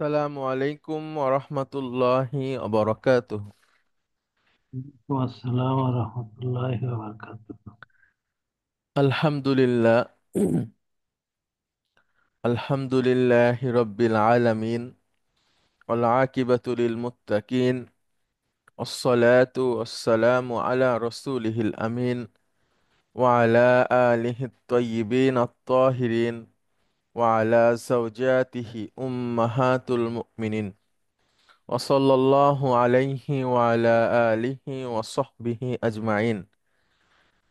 আসসালামু আলাইকুম ওরহমতুল্লাহি ওবরাকাতুহ। আসসালাম রহমতুল্লাহ বারকাতুহ। আলহামদুলিল্লাহ। আলহামদুলিল্লাহি রব্বিল আলামিন ওয়াল আকিবাতু লিল মুত্তাকিন ওয়াসসালাতু ওয়াসসালামু আলা রাসূলিহিল আমিন ওয়া আলা আলিহিত তাইয়্যিবিন আত-তাহিরিন ওয়া আলা যাওজাতিহি উম্মাহাতুল মুমিনিন ওয়া সাল্লাল্লাহু আলাইহি ওয়া আলা আলিহি ওয়া সাহবিহি আজমাইন।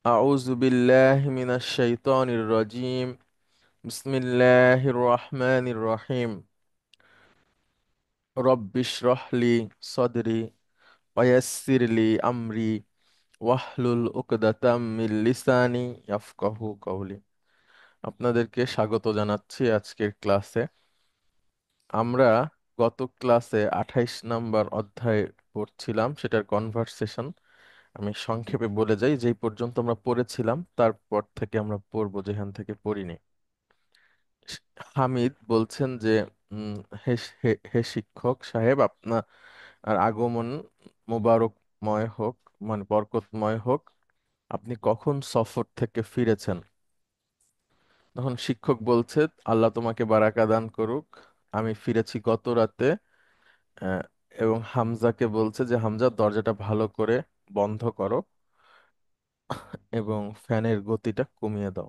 أعوذ بالله من الشيطان الرجيم. بسم الله الرحمن الرحيم. رب اشرح لي صدري ويسر لي أمري واحلل عقدة من লিসানি ইয়াফকাহু কওলি। আপনাদেরকে স্বাগত জানাচ্ছি আজকের ক্লাসে। আমরা গত ক্লাসে 28 নম্বর অধ্যায় পড়ছিলাম, সেটার কনভারসেশন। আমি সংক্ষেপে বলে যাই, যেই পর্যন্ত আমরা পড়েছিলাম তারপর থেকে আমরা পড়বো যেখান থেকে পড়িনি। হামিদ বলছেন যে উম, হে হে হে শিক্ষক সাহেব, আপনার আগমন মোবারকময় হোক, মানে বরকতময় হোক। আপনি কখন সফর থেকে ফিরেছেন? তখন শিক্ষক বলছে, আল্লাহ তোমাকে বারাকা দান করুক, আমি ফিরেছি গত রাতে। আহ, এবং হামজাকে বলছে যে হামজা, দরজাটা ভালো করে বন্ধ করো এবং ফ্যানের গতিটা কমিয়ে দাও।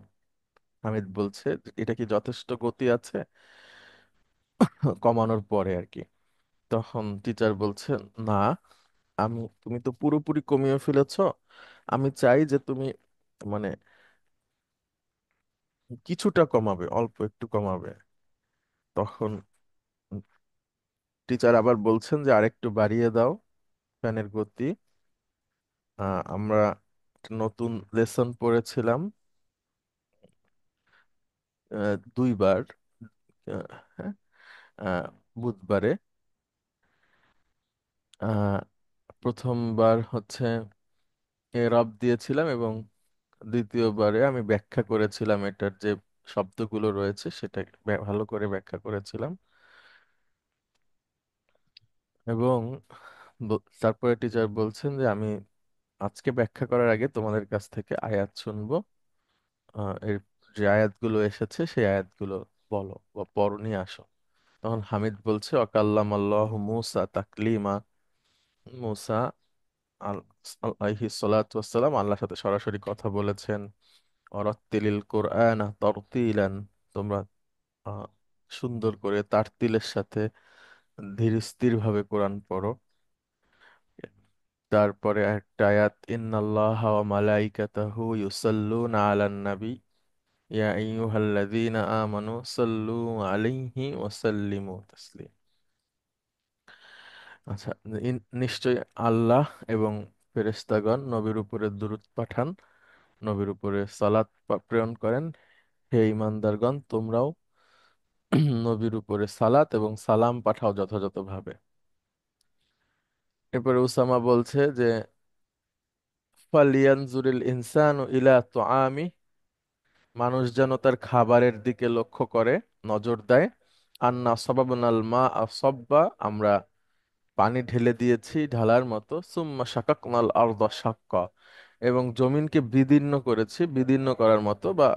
হামিদ বলছে, এটা কি যথেষ্ট গতি আছে? কমানোর পরে আর কি। তখন টিচার বলছে, না, তুমি তো পুরোপুরি কমিয়ে ফেলেছো। আমি চাই যে তুমি মানে কিছুটা কমাবে, অল্প একটু কমাবে। তখন টিচার আবার বলছেন যে আরেকটু বাড়িয়ে দাও ফ্যানের গতি। আমরা একটা নতুন লেসন পড়েছিলাম 2বার। হ্যাঁ, আহ, বুধবারে। আহ, প্রথমবার হচ্ছে এরব দিয়েছিলাম এবং দ্বিতীয়বারে আমি ব্যাখ্যা করেছিলাম, এটার যে শব্দগুলো রয়েছে সেটা ভালো করে ব্যাখ্যা করেছিলাম। এবং তারপরে টিচার বলছেন যে আমি আজকে ব্যাখ্যা করার আগে তোমাদের কাছ থেকে আয়াত শুনবো। এর যে আয়াতগুলো এসেছে সেই আয়াতগুলো বলো বা পড়ো, নিয়ে আসো। তখন হামিদ বলছে, অকাল্লাম আল্লাহ মুসা তাকলিমা। মুসা আলাইহি সালাতু ওয়াসসালাম আল্লাহর সাথে সরাসরি কথা বলেছেন। অরাত্তিলিল কোরআন তরতিলান, তোমরা আহ, সুন্দর করে তারতিলের সাথে ধীর স্থির ভাবে কোরআন পড়ো। তারপরে একটা আয়াত, ইন্নাল্লাহা ওয়া মালাইকাতাহু ইউসাল্লুনা আলান নবী ইয়া আইয়ুহাল্লাযীনা আমানু সাল্লু আলাইহি ওয়া সাল্লিমু তাসলিম। আচ্ছা, নিশ্চয় আল্লাহ এবং ফেরেশতাগণ নবীর উপরে দুরূদ পাঠান, নবীর উপরে সালাত প্রেরণ করেন। হে ঈমানদারগণ, তোমরাও নবীর উপরে সালাত এবং সালাম পাঠাও যথাযথভাবে। এরপরে উসামা বলছে যে ফালিয়ানজুরিল ইনসানু ইলা তুআমি, মানুষ যেন তার খাবারের দিকে লক্ষ্য করে, নজর দেয়। আন্না সাবাবনাল মা সব্বা, আমরা পানি ঢেলে দিয়েছি ঢালার মতো। সুম্মা শাকাকনাল আরদা শাক্কা, এবং জমিনকে বিদীর্ণ করেছি, বিদীর্ণ করার মতো বা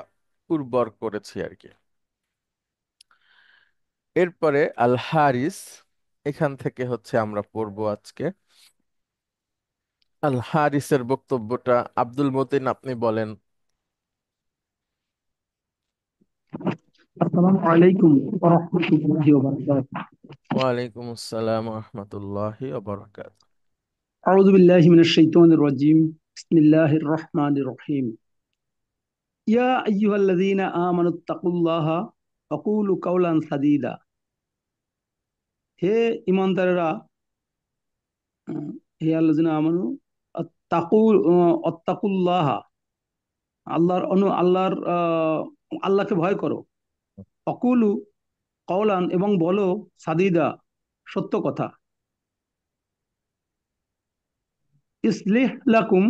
উর্বর করেছি আর কি। এরপরে আল হারিস, এখান থেকে হচ্ছে আমরা পড়বো আজকে। আল হারিসের বক্তব্যটা আব্দুল মতিন আপনি বলেন। আসসালামু আলাইকুম ওয়া রাহমাতুল্লাহি ওয়া বারাকাতুহু। ওয়ালাইকুম আসসালাম রহমতুল্লাহি আউযু বিল্লাহি মিনাশ শাইতানির রাজীম। বিসমিল্লাহির রহমানির রহিম। ইয়া আইয়ুহাল্লাযীনা আমানুত্তাকুল্লাহা ওয়া কুলু কাওলান সাদীদা। হে ঈমানদারেরা, উম, হে আল্লাযীনা আমানু আত্তাকুল্লাহা, আল্লাহকে ভয় করো। অকুলু কওলান, এবং বলো সাদীদা, সত্য কথা। ইসলিহ লাকুম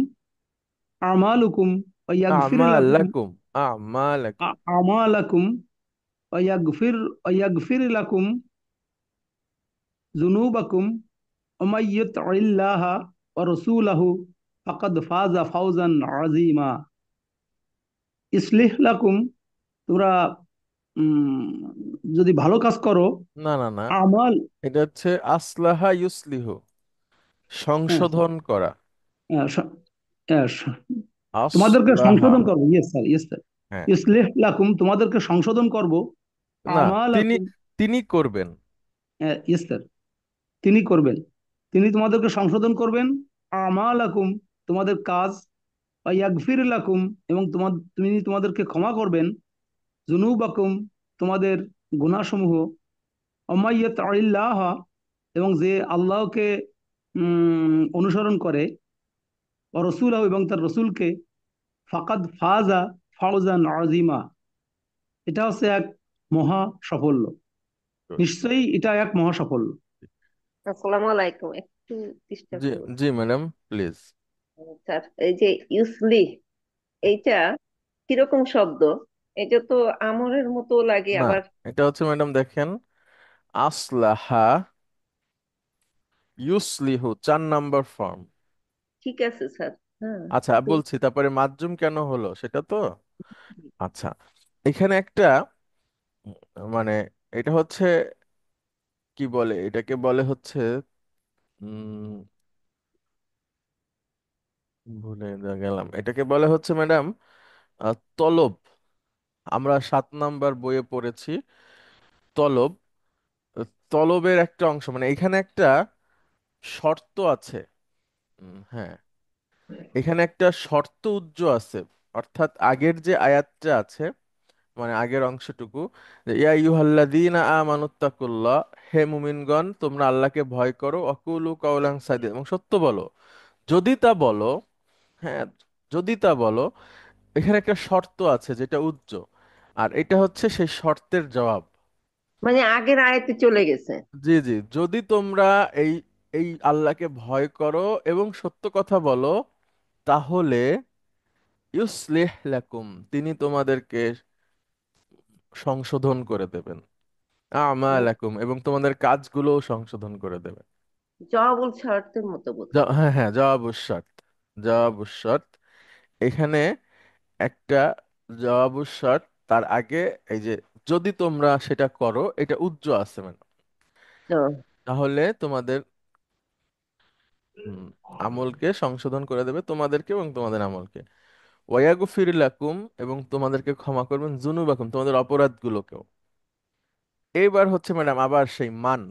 আমালুকুম ওয়া ইয়াগফির লাকুম আমালাকুম। আমালাকুম। আমালাকুম ওয়া ইয়াগফির লাকুম যুনুবাকুম ওমাই ইউতি'ল্লাহা ওয়া রাসূলাহু ফাকাদ ফাজা ফাওজান আযীমা। ইসলিহ লাকুম, তোমরা উম, যদি ভালো কাজ করো, না না না, আমাল, এটা হচ্ছে আসলাহা ইউসলিহু, হ্যাঁ সংশোধন করা। হ্যাঁ, হ্যাঁ, তোমাদেরকে আসলাহা, সংশোধন করবো, ইয়েস স্যার, ইয়েস স্যার। হ্যাঁ। ইসলিহ লাকুম, তোমাদেরকে সংশোধন করব। না, তিনি আমালাকুম, তিনি করবেন। ইয়েস স্যার, তিনি করবেন, তিনি তোমাদেরকে সংশোধন করবেন। আমালাকুম, তোমাদের কাজ। ইয়াগফির লাকুম, এবং তিনি তোমাদেরকে ক্ষমা করবেন। জুনুবাকুম, তোমাদের গুনাহসমূহ। অমাইয়াতিল্লাহ, এবং যে আল্লাহকে অনুসরণ করে, ও রসুল এবং তার রসুলকে, ফাকাদ ফাজা ফাওজান আজিমা, এটা হচ্ছে এক মহা সাফল্য। নিশ্চয়ই এটা এক মহা সাফল্য। আসসালামু আলাইকুম, একটু ডিস্টার্ব জি, হলো। জি ম্যাডাম, প্লিজ। স্যার, এই যে ইউসলি, এইটা কিরকম শব্দ? এটা তো আমরের মতো লাগে না, আবার। এটা হচ্ছে ম্যাডাম দেখেন, আসলাহা ইউসলিহু 4 নাম্বার ফর্ম। ঠিক আছে স্যার। হ্যাঁ, আচ্ছা, কিন্তু বলছি তারপরে মাজ্জুম কেন হলো সেটা তো। আচ্ছা, এখানে একটা মানে এটা হচ্ছে কি বলে, এটাকে বলে হচ্ছে উম ভুলে গেলাম, এটাকে বলে হচ্ছে ম্যাডাম তলব। আমরা 7 নাম্বার বইয়ে পড়েছি তলব। তলবের একটা অংশ, মানে এখানে একটা শর্ত আছে। হ্যাঁ, এখানে একটা শর্ত উজ্জ আছে। অর্থাৎ আগের যে আয়াতটা আছে, মানে আগের অংশটুকু, যে ইয়া আইয়ুহাল্লাযীনা আমানুত্তাকুল্লাহ, হে মুমিনগণ তোমরা আল্লাহকে ভয় করো, অকুলু কাওলান সাদীদ, এবং সত্য বলো, যদি তা বলো। হ্যাঁ, যদি তা বলো, এখানে একটা শর্ত আছে যেটা উজ্জ, আর এটা হচ্ছে সেই শর্তের জবাব। মানে আগের আয়াতে চলে গেছে। জি জি, যদি তোমরা এই এই আল্লাহকে ভয় করো এবং সত্য কথা বলো, তাহলে ইউসলিহ লাকুম, তিনি তোমাদেরকে সংশোধন করে দেবেন। আমালাকুম, এবং তোমাদের কাজগুলোও সংশোধন করে দেবেন। জওয়াবুল শর্তের মতো বোধহয়। হ্যাঁ হ্যাঁ, জবাবুশ শর্ত, জবাবুশ শর্ত। এখানে একটা জবাবুশ শর্ত, তার আগে এই যে যদি তোমরা সেটা করো, এটা উজ্জ আছে মানে, তো তাহলে তোমাদের হুম, আমলকে সংশোধন করে দেবে, তোমাদেরকে এবং তোমাদের আমলকে। ওয়াগফির লাকুম, এবং তোমাদেরকে ক্ষমা করবেন, জুনুবাকুম, তোমাদের অপরাধগুলোকেও। এইবার হচ্ছে ম্যাডাম আবার সেই মান,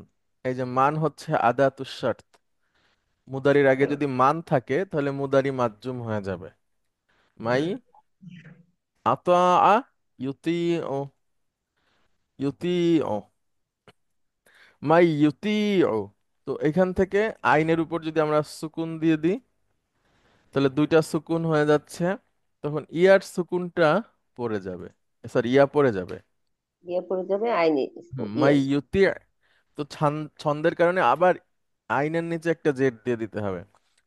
এই যে মান হচ্ছে আদাতুস শর্ত। মুদারির আগে যদি মান থাকে তাহলে মুদারি মাজজুম হয়ে যাবে। মাই আতা ইউতি ও, ইউতি ও, মাই ইউতি ও। তো এখান থেকে আইনের উপর যদি আমরা সুকুন দিয়ে দিই, তাহলে দুইটা সুকুন হয়ে যাচ্ছে, তখন ইয়ার সুকুনটা পড়ে যাবে, সরি ইয়া পড়ে যাবে। ইয়ে পড়ে যাবে আইনি, মাই ইয়েস। ইউতি, তো ছন্দের কারণে আবার আইনের নিচে একটা জেড দিয়ে দিতে হবে।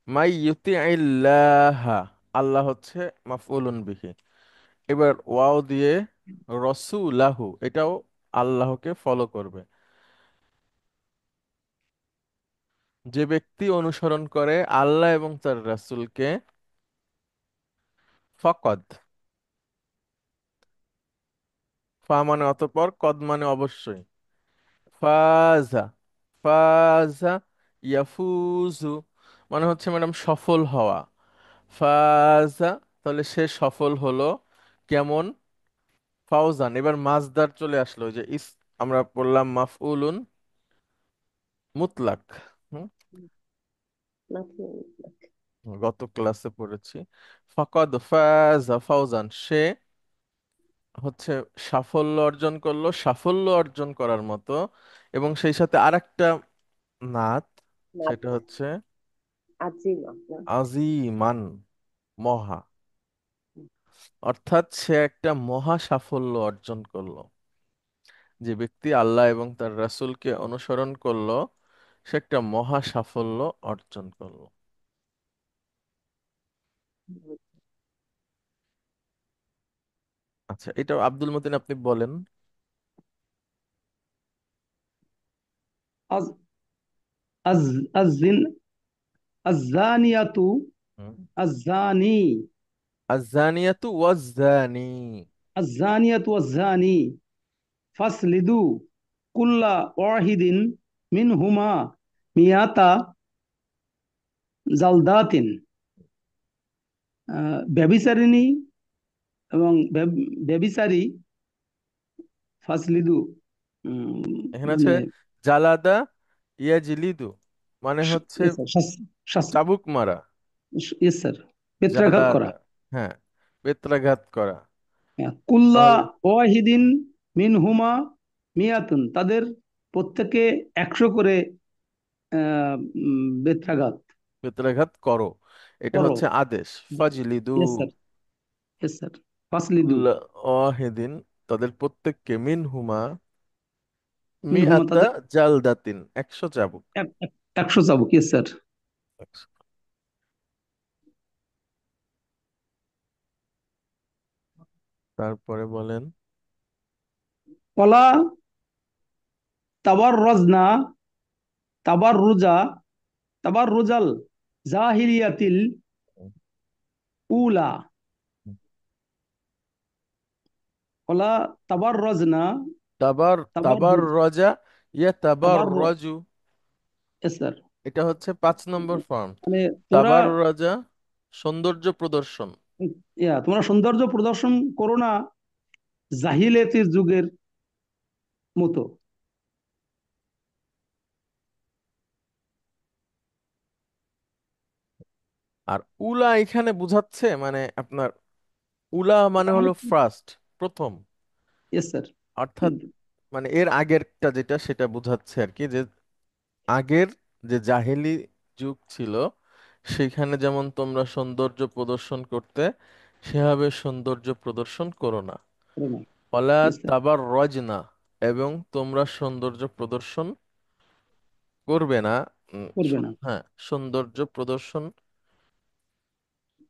মাই ইউতি আল্লাহা, আল্লাহ হচ্ছে মাফউলুন বিহি। এবার ওয়াও দিয়ে রসুলাহু, এটাও আল্লাহকে ফলো করবে। যে ব্যক্তি অনুসরণ করে আল্লাহ এবং তার রাসূলকে, ফকদ, ফা মানে অতঃপর, কদ মানে অবশ্যই, ফাজা, ফাজা ইয়াফুজু মানে হচ্ছে ম্যাডাম সফল হওয়া। ফাজা, তাহলে সে সফল হলো। কেমন? ফাউজান, এবার মাসদার চলে আসলো, ওই যে আমরা পড়লাম মাফউলুন মুতলাক। হুম, গত ক্লাসে পড়েছি। ফাকাদ ফাজা ফাউজান, সে হচ্ছে সাফল্য অর্জন করলো, সাফল্য অর্জন করার মতো। এবং সেই সাথে আরেকটা নাত, সেটা হচ্ছে আজিম না? আজিমান, মহা, অর্থাৎ সে একটা মহা সাফল্য অর্জন করলো। যে ব্যক্তি আল্লাহ এবং তার রাসূলকে অনুসরণ করলো, সে একটা মহা সাফল্য অর্জন করলো। আচ্ছা, এটা আব্দুল মতিন আপনি বলেন। আজ আজিন আজানিয়াতু হুম। আজানি আজানিয়াতু ওয়াজ্জানি। আজানিয়াতু আজানি ফাসলিদু কুল্লা ওয়াহিদিন মিনহুমা মিয়াতা জালদাতিন। ব্যভিচারিণী এবং ব্যভিচারী ফাসলিদু, এখানে আছে মানে জালাদা ইয়াজলিদু, মানে হচ্ছে ইয়েস স্যার, চাবুক মারা। ইয়েস স্যার, বেত্রাঘাত করা। জালাদা, হ্যাঁ, বেত্রাঘাত করা। হ্যাঁ, কুল্লা তাহলে ওয়াহিদিন মিনহুমা মিয়াতুন, তাদের প্রত্যেকে 100 করে বেত্রাঘাত বেত্রাঘাত করো, এটা করো। হচ্ছে আদেশ। ফাজলিদু ইয়েস স্যার, ইয়েস স্যার, ফাসলিদু কুল্লা ওয়াহিদিন, তাদের প্রত্যেককে মিনহুমা মিনহুমা, মিআতা তাদের জালদাতিন, 100 চাবুক। 100 চাবুক। Yes sir. 100। তারপরে বলেন। কলা তাবার রজনা তাবার রুজা তাবার রুজাল জাহিলিয়াতিল উলা। কলা তাবার রজনা তাবার তাবার তাবার রজা, ইয়া তাবার তাবার রজু, স্যার, এটা হচ্ছে 5 নম্বর ফর্ম। মানে তোমরা, তাবার রাজা, সৌন্দর্য প্রদর্শন। তোমরা সৌন্দর্য প্রদর্শন করো না জাহিলিয়াতের যুগের মতো। আর উলা এখানে বুঝাচ্ছে মানে আপনার, উলা মানে হলো ফার্স্ট, প্রথম, ইয়েস স্যার। অর্থাৎ মানে এর আগেরটা যেটা সেটা বুঝাচ্ছে আর কি, যে আগের যে জাহেলি যুগ ছিল সেখানে যেমন তোমরা সৌন্দর্য প্রদর্শন করতে, সেভাবে সৌন্দর্য প্রদর্শন করো না। ওয়ালা ইয়েস স্যার, তাবার রজনা, এবং তোমরা সৌন্দর্য প্রদর্শন করবে না। করবে না, হ্যাঁ, সৌন্দর্য প্রদর্শন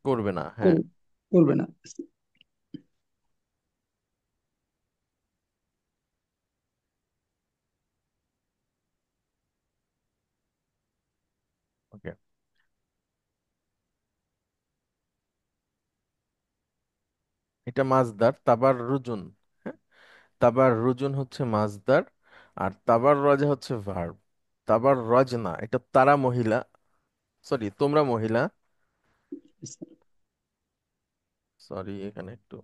করবে না, হ্যাঁ। করবে না। ওকে, এটা মাজদার, তাবার রুজুন। হ্যাঁ, তাবার রুজুন হচ্ছে মাজদার, আর তাবার রজা হচ্ছে ভার্ব। তাবার রজনা, এটা তারা মহিলা, সরি তোমরা মহিলা, সরি এখানে একটু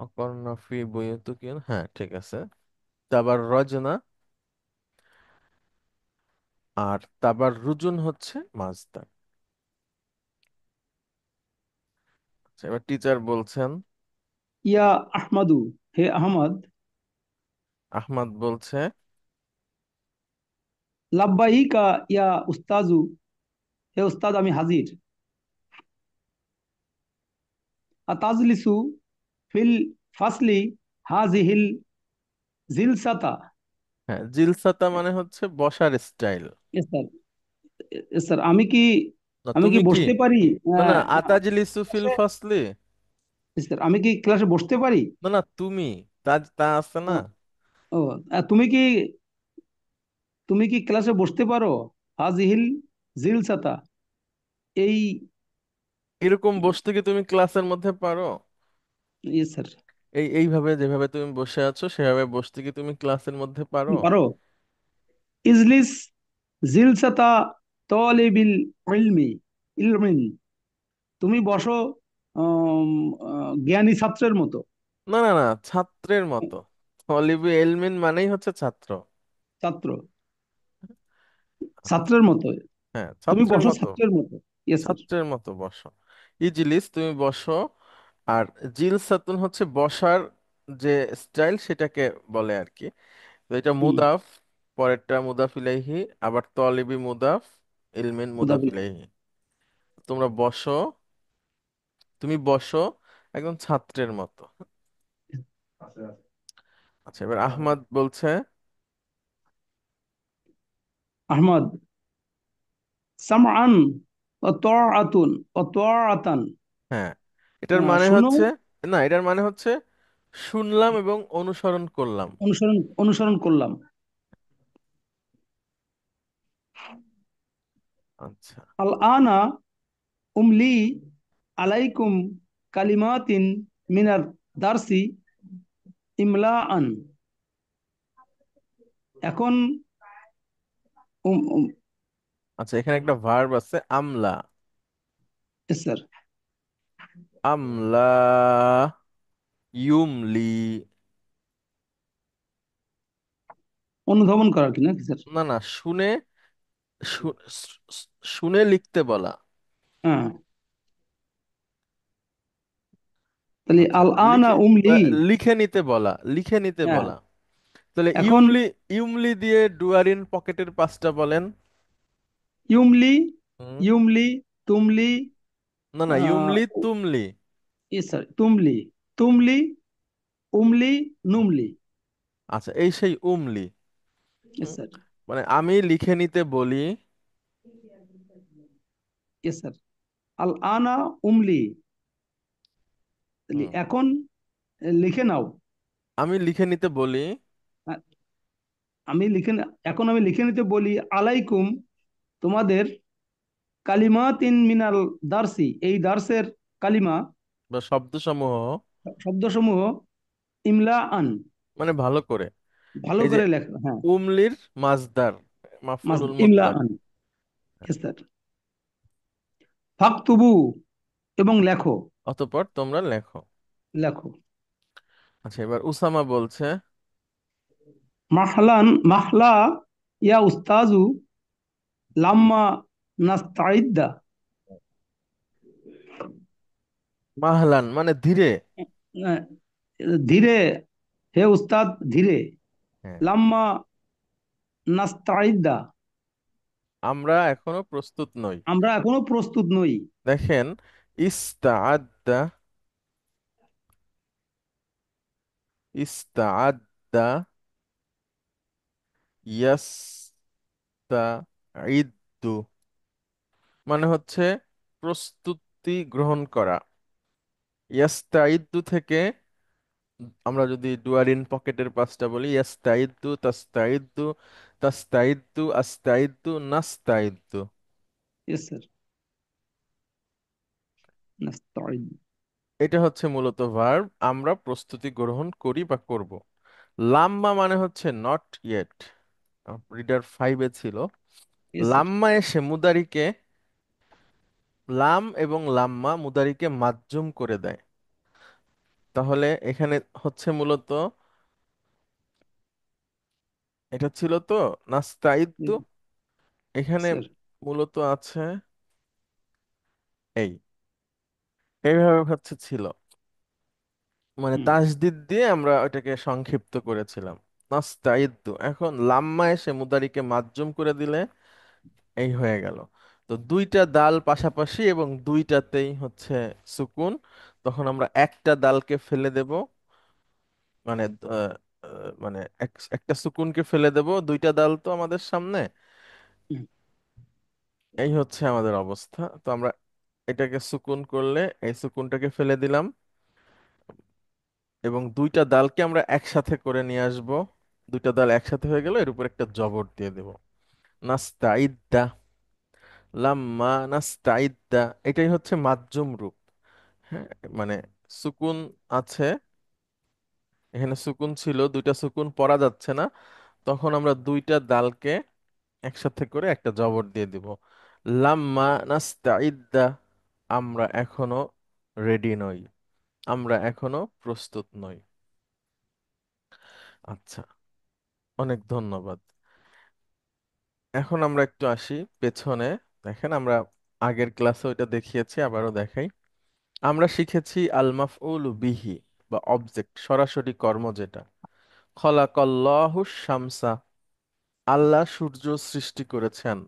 অকর্ণ ফি বুয়ুতুকিন, হ্যাঁ ঠিক আছে। তাবার রজনা, আর তাবার রুজুন হচ্ছে মাজদার। আচ্ছা, এবার টিচার বলছেন। ইয়া আহমাদু, হে আহমদ। আহমদ বলছে, লাব্বাইকা ইয়া উস্তাজু, হে উস্তাদ আমি হাজির। আতাজলিসু ফিল ফাসলি হাজিহিল জিলসাতা। হ্যাঁ, জিলসাতা মানে হচ্ছে বসার style. S sir, S sir, আমি কি না আমি কি তুমি কি, বসতে পারি? না না, আতাজলিসু ফিল ফাসলি, এস স্যার, আমি কি ক্লাসে বসতে পারি? না না তুমি, তা তা আছে ও, না। ও, তুমি কি ক্লাসে বসতে পারো? হাজিহিল জিলসাতা, এই, এরকম বসতে কি তুমি ক্লাসের মধ্যে পারো? ইয়ে স্যার, এইভাবে যেভাবে তুমি বসে আছো সেভাবে বসতে কি তুমি ক্লাসের মধ্যে পারো? পারো। ইজলিস জিলসাতা তলিবিল ইলমি ইলমিন, তুমি বসো উম, জ্ঞানী ছাত্রের মতো। না না না, ছাত্রের মতো। তলিবি এলমিন মানেই হচ্ছে ছাত্র। ছাত্র, ছাত্রের মতো, হ্যাঁ, তুমি ছাত্রের বসো মতো, ছাত্রের মতো। ইয়ে স্যার। ছাত্রের মতো বসো। ইজলিস তুমি বসো, আর জিলসাতুন হচ্ছে বসার যে স্টাইল সেটাকে বলে আর কি। তো এটা হুম, মুদাফ, পরেরটা মুদাফ ইলাইহি, আবার তলিবি মুদাফ, ইলমিন মুদাফ মুদাফিল। ইলাইহি। তোমরা বসো, তুমি বসো একদম ছাত্রের মতো। আচ্ছা, এবার আহমদ বলছে। আহমদ সামআন ওয়া তাআতুন ওয়া তাআতান, হ্যাঁ, এটার মানে শুনো, হচ্ছে, না এটার মানে হচ্ছে শুনলাম এবং অনুসরণ করলাম। অনুসরণ অনুসরণ করলাম। আচ্ছা। আল আনা উমলি আলাইকুম কালিমাতিন মিনার দারসি ইমলা আন। এখন আচ্ছা, এখানে একটা ভার্ব আছে আমলা। স্যার, আমলা ইউমলি। অনুধাবন করার কি নাকি স্যার? না না, শুনে শু- শুনে লিখতে বলা। হ্যাঁ, তাহলে আচ্ছা, আল আনা লিখে উমলি। লিখে নিতে বলা, লিখে নিতে হ্যাঁ, বলা। তাহলে এখন ইউমলি, ইউমলি দিয়ে ডুয়ারিন পকেটের পাঁচটা বলেন। ইউমলি, হুম। ইউমলি, তুমলি, না না, ইউমলি তুমলি। স্যার তুমলি, তুমলি, উমলি, নুমলি। আচ্ছা, এই সেই উমলি। হুম, স্যার, মানে আমি লিখে নিতে বলি। স্যার, আল আনা উমলি, তাহলে হুম, এখন লিখে নাও। আমি লিখে নিতে বলি। আ- আমি লিখে এখন আমি লিখে নিতে বলি আলাইকুম তোমাদের কালিমাতিন মিনাল দারসি এই দার্সের কালিমা বা শব্দসমূহ, শব্দসমূহ ইমলা আন মানে ভালো করে। ভালো এই যে করে লেখা। হ্যাঁ, উমলির মাজদার, মাফউলুল ইমলা মুতলাক। আন। স্যার, ফাকতুবু এবং লেখো, অতঃপর তোমরা লেখো। লেখো। আচ্ছা, এবার উসামা বলছে। মাহলান মাহলা ইয়া উস্তাজু লাম্মা নাস্তাইদ্দা। মাহলান মানে ধীরে। আহ, ধীরে, হে উস্তাদ ধীরে। হ্যাঁ, লাম্মা নাস্তাইদ্দা, আমরা এখনো প্রস্তুত নই। আমরা এখনো প্রস্তুত নই। দেখেন, ইস্তাআদ্দা, ইস্তাআদ্দা, ইয়াস্তাইদ্দু, মানে হচ্ছে প্রস্তুতি গ্রহণ করা। ইয়াস্তাইদ্দু থেকে আমরা যদি ডুয়ারিন পকেটের পাঁচটা বলি, ইয়াস্তাইদ্দু, তাস্তাইদ্দু, তাস্তাইদ্দু, আস্তাইদ্দু, নাস্তাইদ্দু। Yes sir, নাস্তাইদ। এটা হচ্ছে মূলত ভার্ব, আমরা প্রস্তুতি গ্রহণ করি বা করব। লাম্মা মানে হচ্ছে নট ইয়েট, রিডার ফাইভে ছিল। Yes sir. লাম্মা এসে মুদারিকে, লাম এবং লাম্মা মুদারিকে মাজ্জুম করে দেয়। তাহলে এখানে হচ্ছে মূলত, এটা ছিল তো নাস্তাইদ্দু, এখানে স্যার, মূলত আছে এই, এইভাবে হচ্ছে ছিল, মানে হুম, তাসদিদ দিয়ে আমরা ওটাকে সংক্ষিপ্ত করেছিলাম নাস্তাইদ্দু। এখন লাম্মা এসে মুদারিকে মাজ্জুম করে দিলে এই হয়ে গেল। তো দুইটা দাল পাশাপাশি এবং দুইটাতেই হচ্ছে সুকুন, তখন আমরা একটা দালকে ফেলে দেব, মানে মানে একটা সুকুনকে ফেলে দেব, দুইটা দাল তো আমাদের সামনে। হুম, এই হচ্ছে আমাদের অবস্থা। তো আমরা এটাকে সুকুন করলে এই সুকুনটাকে ফেলে দিলাম, এবং দুইটা দালকে আমরা একসাথে করে নিয়ে আসব। দুইটা দাল একসাথে হয়ে গেল, এর উপর একটা জবর দিয়ে দেব, নাস্তাইদ্দা। লাম্মা নাস্তাইদ্দা, এটাই হচ্ছে মাজ্জুম রূপ। হ্যাঁ, মানে সুকুন আছে, এখানে সুকুন ছিল, দুইটা সুকুন পড়া যাচ্ছে না, তখন আমরা দুইটা দালকে একসাথে করে একটা জবর দিয়ে দিব। লাম্মা নাস্তাইদ্দা, আমরা এখনো রেডি নই, আমরা এখনো প্রস্তুত নই। আচ্ছা, অনেক ধন্যবাদ। এখন আমরা একটু আসি পেছনে। দেখেন, আমরা আগের ক্লাসে ওইটা দেখিয়েছি, আবারও দেখাই। আমরা শিখেছি আল মাফউলু বিহি বা অবজেক্ট, সরাসরি কর্ম যেটা। খলাকাল্লাহু শামসা, আল্লাহ সূর্য সৃষ্টি করেছেন।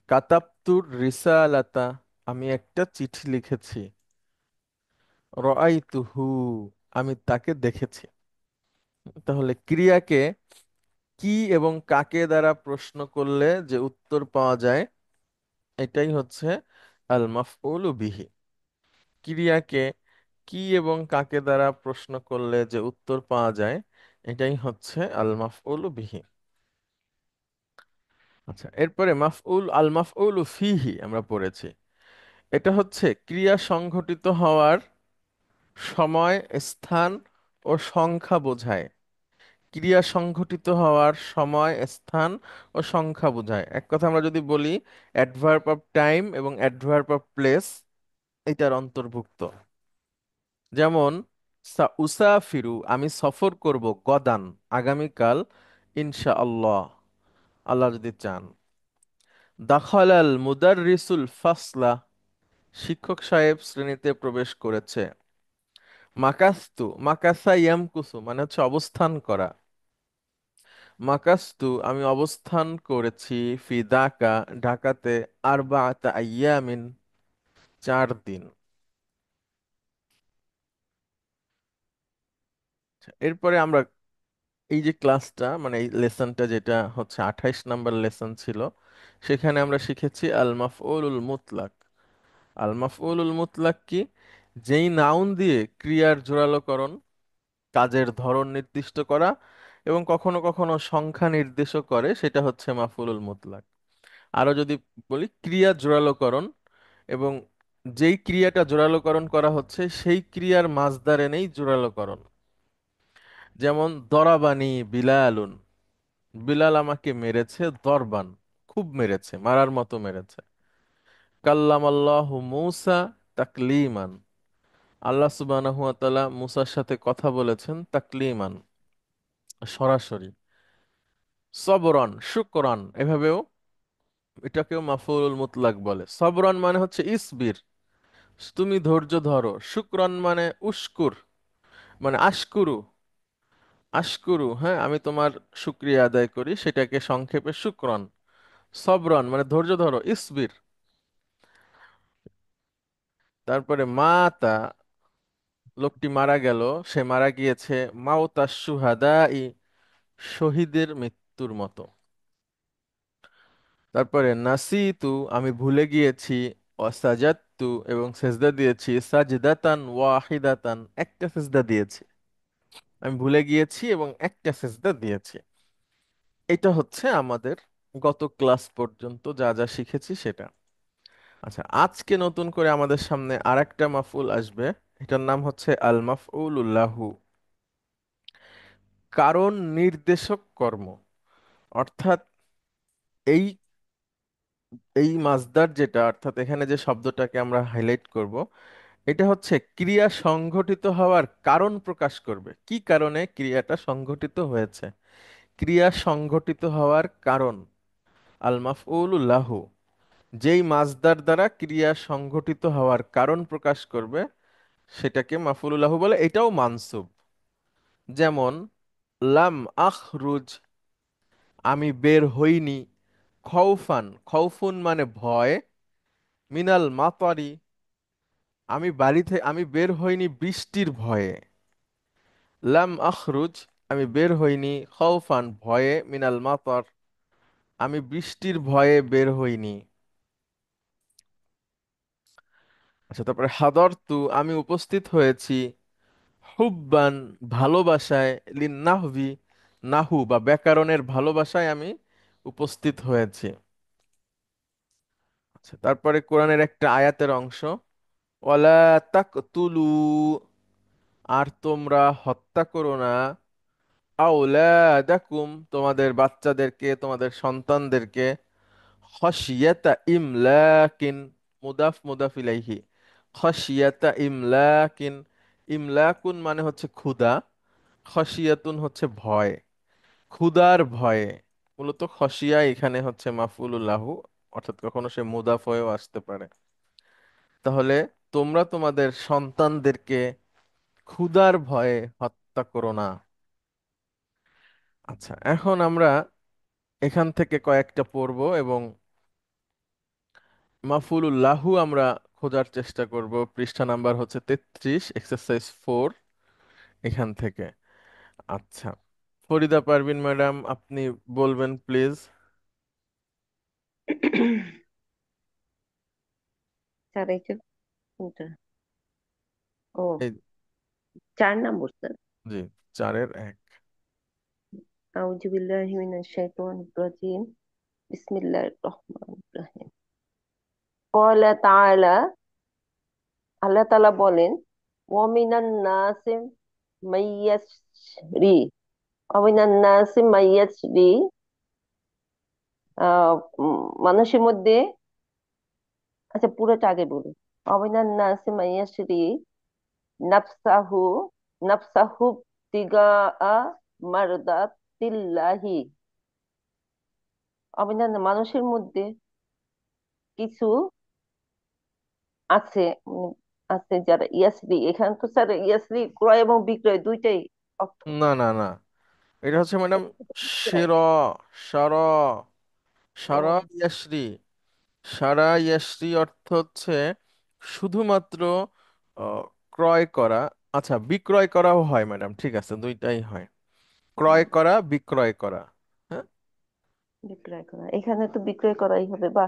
কাতাবতুর রিসালাতা, আমি একটা চিঠি লিখেছি। রাআইতুহু, আমি তাকে দেখেছি। তাহলে ক্রিয়াকে কি এবং কাকে দ্বারা প্রশ্ন করলে যে উত্তর পাওয়া যায়, এটাই হচ্ছে আল মাফউলু বিহি। ক্রিয়াকে কি এবং কাকে দ্বারা প্রশ্ন করলে যে উত্তর পাওয়া যায়, এটাই হচ্ছে আল মাফউলু বিহি। আচ্ছা, এরপরে মাফউল আল মাফউল ফিহি আমরা পড়েছি। এটা হচ্ছে ক্রিয়া সংঘটিত হওয়ার সময়, স্থান ও সংখ্যা বোঝায়। ক্রিয়া সংঘটিত হওয়ার সময়, স্থান ও সংখ্যা বোঝায়। এক কথা আমরা যদি বলি, অ্যাডভার্ব অফ টাইম এবং অ্যাডভার্ব অফ প্লেস এটার অন্তর্ভুক্ত। যেমন উসাফিরু, আমি সফর করব, গদান, আগামীকাল, ইনশাআল্লাহ, আল্লাহ যদি চান। দাখালাল মুদাররিসুল ফাসলা, শিক্ষক সাহেব শ্রেণীতে প্রবেশ করেছে। মাকাস্তু, মাকাসা ইয়ামকুসু মানে হচ্ছে অবস্থান করা। মাকাস্তু, আমি অবস্থান করেছি, ফি ঢাকা, ঢাকাতে, আরবাআতা আইয়ামিন, 4 দিন। আচ্ছা, এরপরে আমরা এই যে ক্লাসটা মানে এই লেসনটা যেটা হচ্ছে 28 নাম্বার লেসন ছিল, সেখানে আমরা শিখেছি আল মাফউলুল মুতলাক। আল মাফউলুল মুতলাক কি? যেই নাউন দিয়ে ক্রিয়ার জোরালোকরণ, কাজের ধরন নির্দিষ্ট করা এবং কখনো কখনো সংখ্যা নির্দেশও করে, সেটা হচ্ছে মাফউলুল মুতলাক। আরো যদি বলি, ক্রিয়া জোরালোকরণ এবং যেই ক্রিয়াটা জোরালোকরণ করা হচ্ছে সেই ক্রিয়ার মাসদার এনেই জোরালোকরণ। যেমন দরাবানি বিলালুন, বিলাল আমাকে মেরেছে, দরবান খুব মেরেছে, মারার মতো মেরেছে। কাল্লামাল্লাহু মূসা তাকলিমান, আল্লাহ সুবহানাহু ওয়া তাআলা মুসার সাথে কথা বলেছেন তাকলিমান, সরাসরি। সবরন শুকরান, এভাবেও এটাকেও মাফউলুল মুতলাক বলে। সবরন মানে হচ্ছে ইসবির, তুমি ধৈর্য ধরো। শুকরান মানে উশকুর, মানে আশকুরু, আশকুরু, হ্যাঁ আমি তোমার শুকরিয়া আদায় করি, সেটাকে সংক্ষেপে শুকরান। সবরন মানে ধৈর্য ধরো, ইসবির। তারপরে মাতা, লোকটি মারা গেল, সে মারা গিয়েছে, মাওতা সুহাদাই, শহীদের মৃত্যুর মতো। তারপরে নাসিতু, আমি ভুলে গিয়েছি, অসাজাত্তু, এবং সেজদা দিয়েছি, সাজদাতান ওয়াহিদাতান, একটা সেজদা দিয়েছি। আমি ভুলে গিয়েছি এবং একটা সেজদা দিয়েছি। এটা হচ্ছে আমাদের গত ক্লাস পর্যন্ত যা যা শিখেছি সেটা। আচ্ছা, আজকে নতুন করে আমাদের সামনে আরেকটা মাফউল আসবে। এটার নাম হচ্ছে আল মাফউলুল লাহু, কারণ নির্দেশক কর্ম। অর্থাৎ এই এই মাসদার যেটা, অর্থাৎ এখানে যে শব্দটাকে আমরা হাইলাইট করব, এটা হচ্ছে ক্রিয়া সংঘটিত হওয়ার কারণ প্রকাশ করবে। কি কারণে ক্রিয়াটা সংঘটিত হয়েছে, ক্রিয়া সংঘটিত হওয়ার কারণ। আল মাফউলুল লাহু, যেই মাসদার দ্বারা ক্রিয়া সংঘটিত হওয়ার কারণ প্রকাশ করবে, সেটাকে মাফউলুল লাহু বলে। এটাও মানসুব। যেমন লাম আখরুজ, আমি বের হইনি, খৌফান, খৌফুন মানে ভয়, মিনাল মাতারি, আমি বের হইনি বৃষ্টির ভয়ে। লাম আখরুজ, আমি বের হইনি, খৌফান ভয়ে, মিনাল মাতার, আমি বৃষ্টির ভয়ে বের হইনি। আচ্ছা, তারপরে হাদরতু, আমি উপস্থিত হয়েছি, হুব্বান ভালোবাসায়, লিন্নাহভি, নাহু বা ব্যাকরণের ভালোবাসায় আমি উপস্থিত হয়েছি। আচ্ছা, তারপরে কোরআনের একটা আয়াতের অংশ, ওয়ালা তাকতুলু, আর তোমরা হত্যা করো না, আওলাদাকুম, তোমাদের বাচ্চাদেরকে, তোমাদের সন্তানদেরকে, খশিয়াতা ইমলাকিন, মুদাফ মুদাফ ইলাইহি, খশিয়াতা ইমলাকিন, ইমলাকুন মানে হচ্ছে ক্ষুধা, খশিয়াতুন হচ্ছে ভয়, ক্ষুধার ভয়ে। মূলত খসিয়া এখানে হচ্ছে মাফউলুল্লাহু, অর্থাৎ কখনো সে মুদাফ হয়েও আসতে পারে। তাহলে তোমরা তোমাদের সন্তানদেরকে ক্ষুধার ভয়ে হত্যা করো না। আচ্ছা, এখন আমরা এখান থেকে কয়েকটা পড়ব এবং মাফউলুল্লাহু আমরা খোঁজার চেষ্টা করব। পৃষ্ঠা নাম্বার হচ্ছে 33, এক্সারসাইজ 4, এখান থেকে। আচ্ছা, ফরিদা পারভিন ম্যাডাম, আপনি বলবেন প্লিজ। স্যার এই যে কোনটা? ও, এই 4 নম্বর স্যার। জি, 4-এর 1। আউযু বিল্লাহি মিনাশ শাইতানির রাজিম। বিসমিল্লাহির রহমানির রহিম। ক্বালা তাআলা, আল্লাহ তাআলা বলেন, ওয়া মিনান নাসি মাইয়াশরি, ওয়া মিনান নাসি মাইয়াশরি, আহ, মানুষের মধ্যে, আচ্ছা পুরোটা আগে বলি। ওয়া মিনান নাসি মাইয়াশরি নাফসাহু নাফসাহু তিগা মারদাতিল্লাহি। অভিনন্দন, মানুষের মধ্যে কিছু আছে, আছে যারা ইয়াসরি, এখানে তো স্যার ইয়াসরি ক্রয় এবং বিক্রয় দুইটাই অর্থ। না না না, এটা হচ্ছে ম্যাডাম বিক্রয়। শির, সার, সারা ও, ইয়াসরি। সারা ইয়াসরি অর্থ হচ্ছে শুধুমাত্র আহ, ক্রয় করা। আচ্ছা, বিক্রয় করাও হয় ম্যাডাম, ঠিক আছে, দুইটাই হয়, ক্রয় হুম, করা বিক্রয় করা। হ্যাঁ বিক্রয় করা, এখানে তো বিক্রয় করাই হবে, বা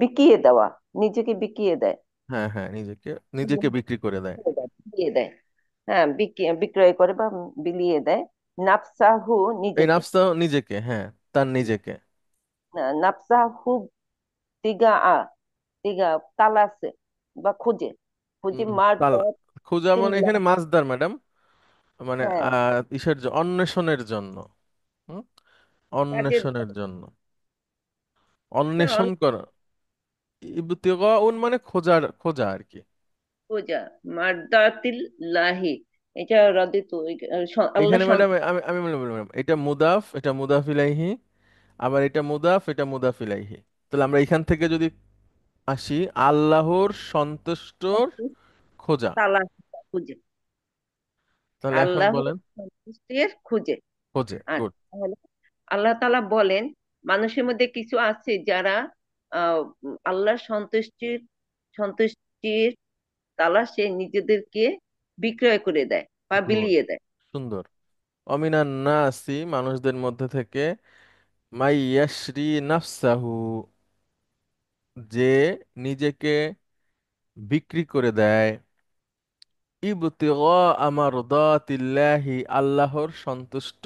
বিকিয়ে দেওয়া, নিজেকে বিকিয়ে দেয়। হ্যাঁ হ্যাঁ, নিজেকে নিজেকে বিক্রি করে দেয়। বিকিয়ে দেয়, হ্যাঁ, বিক্রয় করে বা বিলিয়ে দেয়। নাফসাহু, এই নিজেকে। নাফসা নিজেকে, হ্যাঁ, তার নিজেকে। নাফসাহু তিগা তিগা, তালাশে বা খুঁজে, খুঁজে তালা খোঁজা মানে তিল্লাহ, এখানে মাছদার ম্যাডাম, মানে হ্যাঁ, অন্বেষণের জন্য। হুম, কাজের, অন্বেষণের জন্য, না, অন্বেষণ করা। ইবতিগাউন মানে খোঁজার, খোঁজা আর কি। পূজা, মার্দাতিল লাহি, এটা রাদিত, আল্লাহ এখানে ম্যাডাম আমি আমি বললাম ম্যাডাম, এটা মুদাফ, এটা মুদাফ ইলাইহি, আবার এটা মুদাফ, এটা মুদাফ ইলাইহি। তাহলে আমরা এখান থেকে যদি আসি, আল্লাহর সন্তুষ্টর খোঁজা, তালাশ, খুঁজে, তাহলে এখন আল্লাহ বলেন। সন্তুষ্টির খুঁজে। খোঁজে, আর গুড। তাহলে আল্লাহ তাআলা বলেন, মানুষের মধ্যে কিছু আছে যারা আল্লাহর সন্তুষ্টির তালাশে নিজেদেরকে বিক্রয় করে দেয় বা গুড, বিলিয়ে দেয়। সুন্দর। অমিনান নাসি, মানুষদের মধ্যে থেকে, মাই ইয়াশরি নাফসাহু, যে নিজেকে বিক্রি করে দেয়, ইবতিগা মারদাতিল্লাহি, আল্লাহর সন্তুষ্ট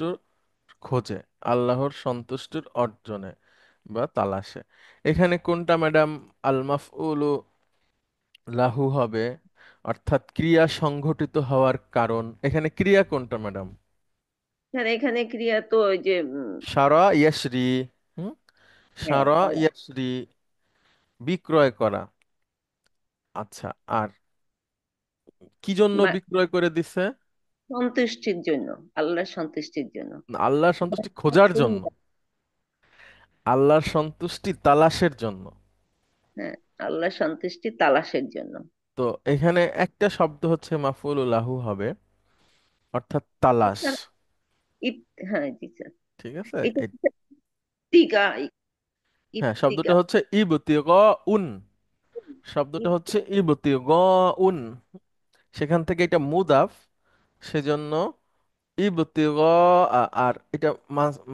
খোঁজে, আল্লাহর সন্তুষ্টির অর্জনে বা তালাশে। এখানে কোনটা ম্যাডাম আল মাফউলু লাহু হবে, অর্থাৎ ক্রিয়া সংঘটিত হওয়ার কারণ? এখানে ক্রিয়া কোনটা ম্যাডাম? এখানে এখানে ক্রিয়া তো ওই যে সারা ইয়াশরি। হুম, হ্যাঁ, সারা করা, ইয়াশরি, বিক্রয় করা। আচ্ছা, আর কি জন্য মা- বিক্রয় করে দিছে? সন্তুষ্টির জন্য, আল্লাহর সন্তুষ্টির জন্য। আল্লাহর সন্তুষ্টি খোঁজার জন্য, আল্লাহর সন্তুষ্টি তালাশের জন্য। হ্যাঁ, আল্লাহর সন্তুষ্টি তালাশের জন্য। তো এখানে একটা শব্দ হচ্ছে মাফউলু লাহু হবে, অর্থাৎ তালাশ। এছাড়া হ্যাঁ জি স্যার, ঠিক আছে, এটা হচ্ছে ইবতিগা, হ্যাঁ, শব্দটা ইবতিগা, হচ্ছে ইবতিগাউন, শব্দটা হচ্ছে ইবতিগাউন, সেখান থেকে এটা মুদাফ, সেজন্য ইবতিগা, আর এটা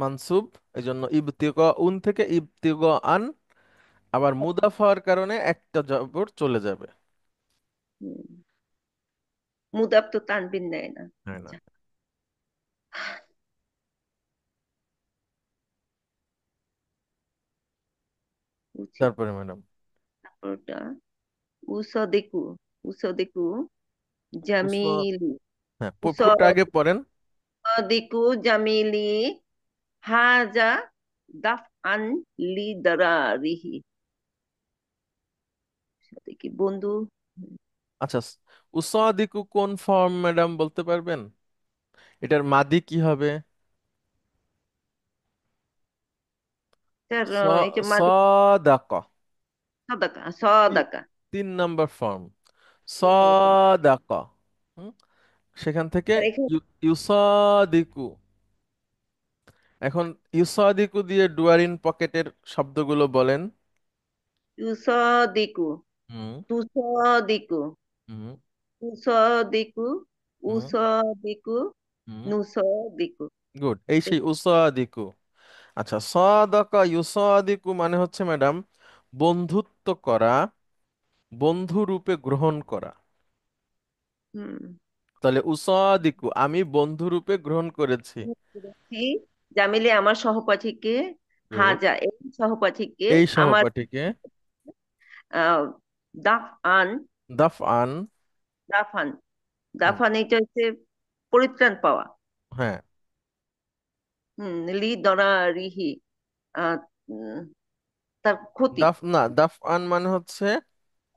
মানসুব, এজন্য ইবতিগাউন থেকে ইবতিগাআন, আবার মুদাফ হওয়ার কারণে একটা জবর চলে যাবে। হুম, মুদাব তো তানবিন নেয় না। হ্যাঁ না, আচ্ছা, বুঝছি। তারপরে ম্যাডাম তারপরটা উসদিকু, উসদিকু উস, জামিলি, হ্যাঁ, পুরোটা আগে পড়েন। উসদিকু জামিলি হাজা দাফ আন লি দারারিহি। সাথে কি বন্ধু, আচ্ছা, উসাদিকু কোন ফর্ম ম্যাডাম বলতে পারবেন? এটার মাদি কি হবে? স্যার, স এই যে মাদি, সাদাকা, সদাকা, তিন সদাকা, তিন নাম্বার ফর্ম, তিন নম্বর। সাদাকা। হুম, সেখান থেকে স্যার এখানে ইউসাদিকু। এখন ইউসাদিকু দিয়ে ডুয়ারিন পকেটের শব্দগুলো বলেন। ইউসদিকু, হুম তুসদিকু, হুম তুসদিকু, হুম উসদিকু, হুম, নুসদিকু। গুড, এই সেই উসাদিকু। আচ্ছা, সাদাকা ইউসাদিকু মানে হচ্ছে ম্যাডাম বন্ধুত্ব করা, বন্ধু রূপে গ্রহণ করা। হুম, তাহলে উসাদিকু, আমি বন্ধু রূপে গ্রহণ করেছি। বুঝতে পেরেছি। জামিলে আমার সহপাঠীকে গুড। হাজা এই সহপাঠীকে এই আমার সহপাঠীকে আহ, দাফ আন দাফ আন। দাফান হুম, দাফান এটা হচ্ছে পরিত্রাণ পাওয়া। হ্যাঁ। লি দরা রিহি আহ, উম, তার ক্ষতি। না, দাফ আন মানে হচ্ছে,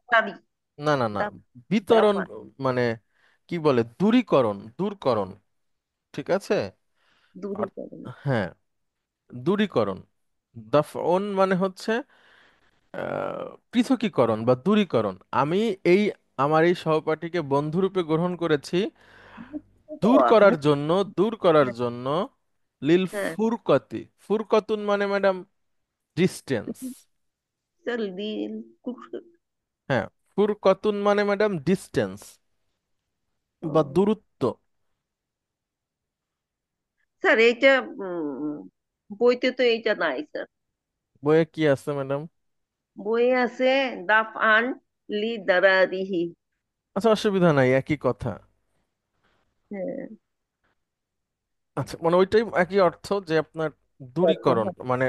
তারি না না না, দাফ বিতরণ, দাফান মানে কি বলে, দূরীকরণ, দূরকরণ। ঠিক আছে। আর দূরীকরণ। হ্যাঁ, দূরীকরণ। দাফন মানে হচ্ছে পৃথকীকরণ বা দূরীকরণ। আমি এই আমার এই সহপাঠীকে বন্ধুরূপে গ্রহণ করেছি মুক্ত দূর হওয়া, করার জন্য, দূর করার জন্য। লিল হ্যাঁ ফুরকতি, ফুরকতুন মানে ম্যাডাম ডিস্টেন্স। স্যার, লিল হ্যাঁ, ফুরকতুন মানে ম্যাডাম ডিস্টেন্স বা ও, দূরত্ব। স্যার এইটা উম, বইতে তো এইটা নাই স্যার। বইয়ে কি আছে ম্যাডাম? বইয়ে আছে দাফ আন লি দারারিহি। আচ্ছা, অসুবিধা নাই, একই কথা। হ্যাঁ, আচ্ছা, মানে ওইটাই একই অর্থ, যে আপনার দেখো, দূরীকরণ হ্যাঁ। মানে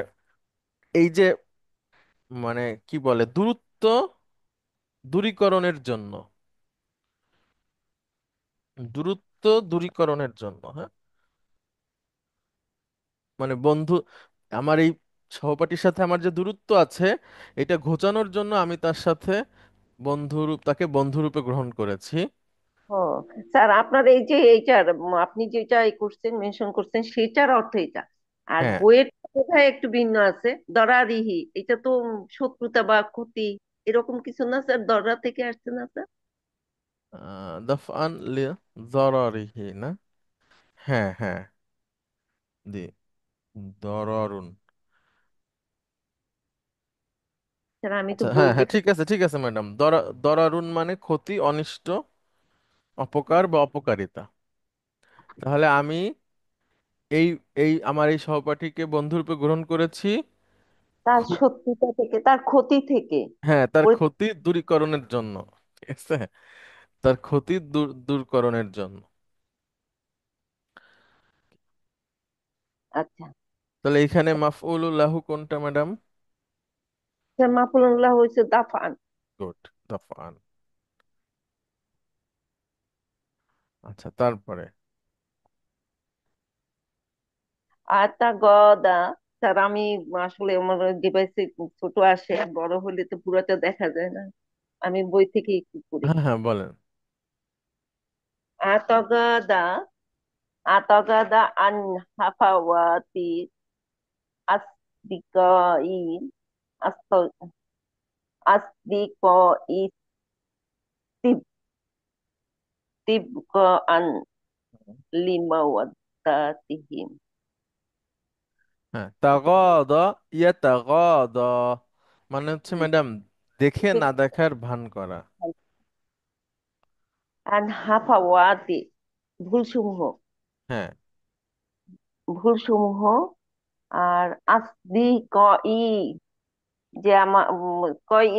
এই যে, মানে কি বলে, দূরত্ব দূরীকরণের জন্য, দূরত্ব দূরীকরণের জন্য, হ্যাঁ। মানে বন্ধু, আমার এই সহপাঠীর সাথে আমার যে দূরত্ব আছে, এটা ঘোচানোর জন্য আমি তার সাথে বন্ধুরূপ, তাকে বন্ধুরূপে গ্রহণ করেছি। ও স্যার, আপনার এই যে এইটার আপনি যেটা এই করছেন মেনশন করছেন সেটার অর্থ এটা। আর হ্যাঁ, বইয়ের বোধহয় একটু ভিন্ন আছে। দরারিহি এটা তো শত্রুতা বা ক্ষতি, এরকম কিছু না স্যার? দররা থেকে আসছে না স্যার? দাফআন লি যরারিহি না? হ্যাঁ হ্যাঁ, দি দরারুন। স্যার আমি তো আচ্ছা, বই হ্যাঁ হ্যাঁ, এটা। ঠিক আছে ঠিক আছে ম্যাডাম, দরারুন মানে ক্ষতি, অনিষ্ট, অপকার বা অপকারিতা। তাহলে আমি এই এই আমার এই সহপাঠীকে বন্ধুরূপে গ্রহণ করেছি তার খু- শত্রুতা থেকে, তার ক্ষতি থেকে। হ্যাঁ, তার পরি- ক্ষতি দূরীকরণের জন্য। ঠিক আছে, তার ক্ষতি দূরকরণের জন্য। আচ্ছা তাহলে এখানে মাফউলুল লাহু কোনটা ম্যাডাম? স্যার, মাফুল্লাহ হয়েছে দাফান। গুড, দাফআন। আচ্ছা, তারপরে আতা গদা। স্যার আমি আসলে আমার ডিভাইসে ছোট আসে, বড় হলে তো পুরোটা দেখা যায় না। আমি বই থেকে একটু পড়ি। হ্যাঁ হ্যাঁ, বলেন। আতগাদা আতগাদা আন হাফাওয়াতি আসদিকাই আস্ত- আসদিকই তিবকান লিমাওয়াদাতিহিম। হ্যাঁ, তাগাদা, ইয়াতাগাদা মানে হচ্ছে হুম, ম্যাডাম দেখে না ঠিক। দেখার ভান করা। আন হাফাওয়াতি ভুলসমূহ, হ্যাঁ, ভুলসমূহ। আর আসদিকই যে আমার কয়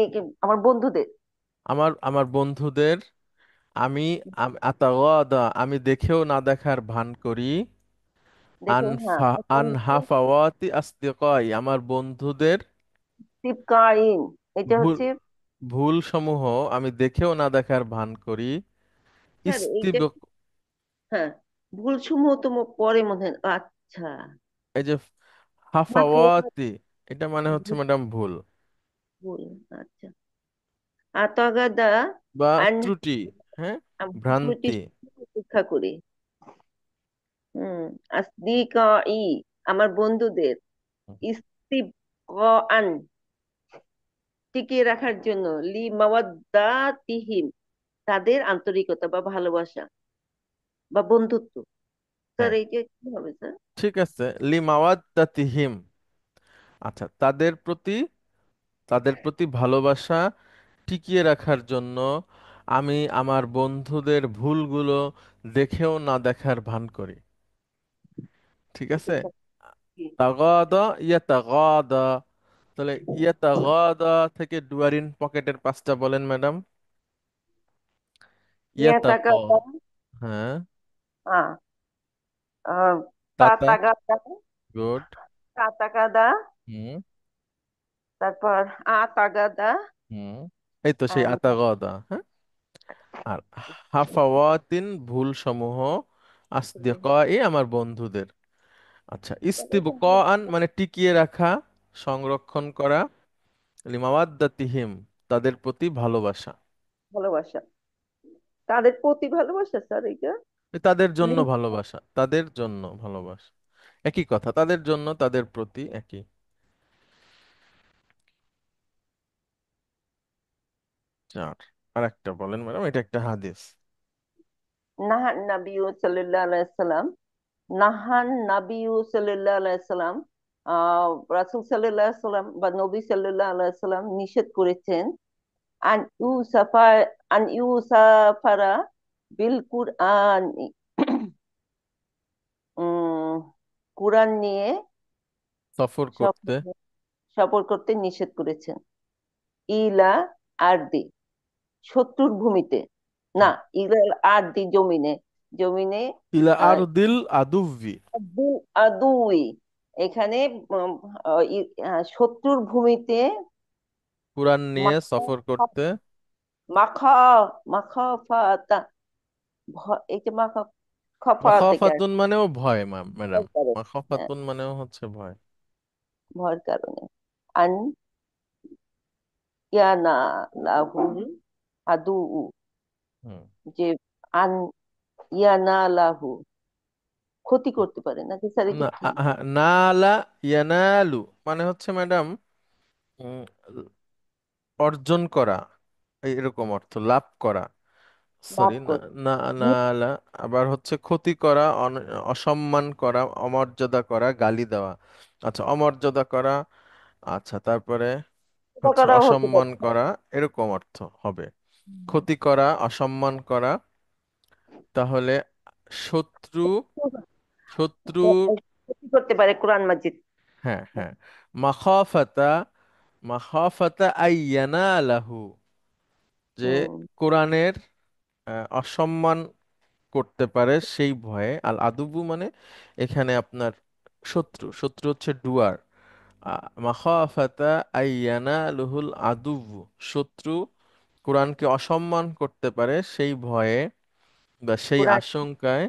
আমার বন্ধুদের। আমার আমার বন্ধুদের, আমি আতাগাদা আমি দেখেও না দেখার ভান করি। দেখে, হ্যাঁ, আনহাফাওয়াতি আসদিকাই আমার বন্ধুদের টিপকাইন এটা ভুল হচ্ছে। ভুল সমূহ আমি দেখেও না দেখার ভান করি। স্যার এইটা, ইস্তিবক, হ্যাঁ, ভুলসমূহ তো পরে মনে হয়। আচ্ছা, এই যে মাফুয়া হাফাওয়াতি, এটা মানে হচ্ছে ম্যাডাম ভুল ভুল। আচ্ছা, আতাগাদা বা আন ত্রুটি। হ্যাঁ, ত্রুটি ভ্রান্তি। শিক্ষা করি। হুম, আসদিকাই আমার বন্ধুদের, ইস্তিবকান টিকিয়ে রাখার জন্য, লি মাওয়াদ্দাতিহিম তাদের আন্তরিকতা বা ভালোবাসা বা বন্ধুত্ব। স্যার হ্যাঁ, এইটা কি হবে স্যার? ঠিক আছে, লিমাওয়াদ্দাতিহিম। আচ্ছা, তাদের প্রতি ভালোবাসা টিকিয়ে রাখার জন্য আমি আমার বন্ধুদের ভুলগুলো দেখেও না দেখার ভান করি। ঠিক আছে। এটা কি? তাগাদা, ইয়াতাগাদা। তাহলে ইয়াতাগাদা থেকে ডুয়ারিন পকেটের পাঁচটা বলেন ম্যাডাম। ইয়াতাগা, ইয়াতাগাদা, হ্যাঁ, আহ, আহ, তাতা, তাতাগাদা, গুড, তাতাগাদা, হুম। তারপর আ তাগাদা। হুম। এই তো সেই আম, আতাগদা, হ্যাঁ। আর হাফাওয়াতিন, ভুল সমূহ, আসদিকা, এই আমার বন্ধুদের। আচ্ছা, ইস্তিবকাআন মানে টিকিয়ে রাখা, সংরক্ষণ করা, লিমাওয়াদ্দাতিহিম, তাদের প্রতি ভালোবাসা। ভালোবাসা, তাদের প্রতি ভালোবাসা স্যার এটা। এই তাদের জন্য ভালোবাসা, তাদের জন্য ভালোবাসা, একই কথা, তাদের জন্য, তাদের প্রতি একই। চার। আর একটা বলেন ম্যাডাম, এটা একটা হাদিস। নাহান নাবিয়্যু সাল্লাল্লাহু আলাইহি সাল্লাম, নাহান নাবিয়্যু সাল্লাল্লাহু আলাইহি সাল্লাম, রাসূল সাল্লাল্লাহু আলাইহি সাল্লাম বা নবী সাল্লাল্লাহু আলাইহি সাল্লাম নিষেধ করেছেন, আন ইউসাফা আন ইউসাফারা বিল কুরআন, কুরআন নিয়ে সফর করতে। সফর সফর করতে নিষেধ করেছেন। ইলা আরদি, শত্রুর ভূমিতে, না, হুম। ইলা আরদি জমিনে, জমিনে ইলা আহ, আরদিল আদুভি। আদুই, এখানে উম, শত্রুর ভূমিতে, কুরআন নিয়ে মাখা সফর করতে। মাখা মাখাফাতা, এই যে মাখা খফা থেকে মাখাফাতুন মানেও ভয়, ম্যাডাম। ভয়ের কারণে, হ্যাঁ, মাখাফাতুন মানেও হচ্ছে ভয়। ভয়ের কারণে। আন ইয়ানা লাহুল আদু, হুম। যে আন ইয়ানা লাহু, ক্ষতি করতে পারে নাকি স্যার, এটা না, কি? নালা ইয়ানালু মানে হচ্ছে ম্যাডাম, উম, অর্জন করা, এরকম অর্থ, লাভ করা। সরি, মাফ না। করে, না, নালা আবার হচ্ছে ক্ষতি করা, অসম্মান করা, অমর্যাদা করা, গালি দেওয়া। আচ্ছা, অমর্যাদা করা। আচ্ছা, তারপরে এটা হচ্ছে করাও হতে অসম্মান পারে। করা, এরকম অর্থ হবে। ক্ষতি করা, অসম্মান করা। তাহলে শত্রু, শত্রু। ক্ষতি করতে পারে কোরআন মাজিদ। হ্যাঁ, হ্যাঁ। মাখাফাতা, মাখাফাতা আইয়ানা লাহু, যে হুম, কোরআনের অসম্মান করতে পারে সেই ভয়ে। আল আদুবু মানে এখানে আপনার শত্রু, শত্রু হচ্ছে ডুয়ার। মাখাফাতা আইয়ানা লুহুল আদুবু, শত্রু কোরআনকে অসম্মান করতে পারে সেই ভয়ে বা সেই কোরআন আশঙ্কায়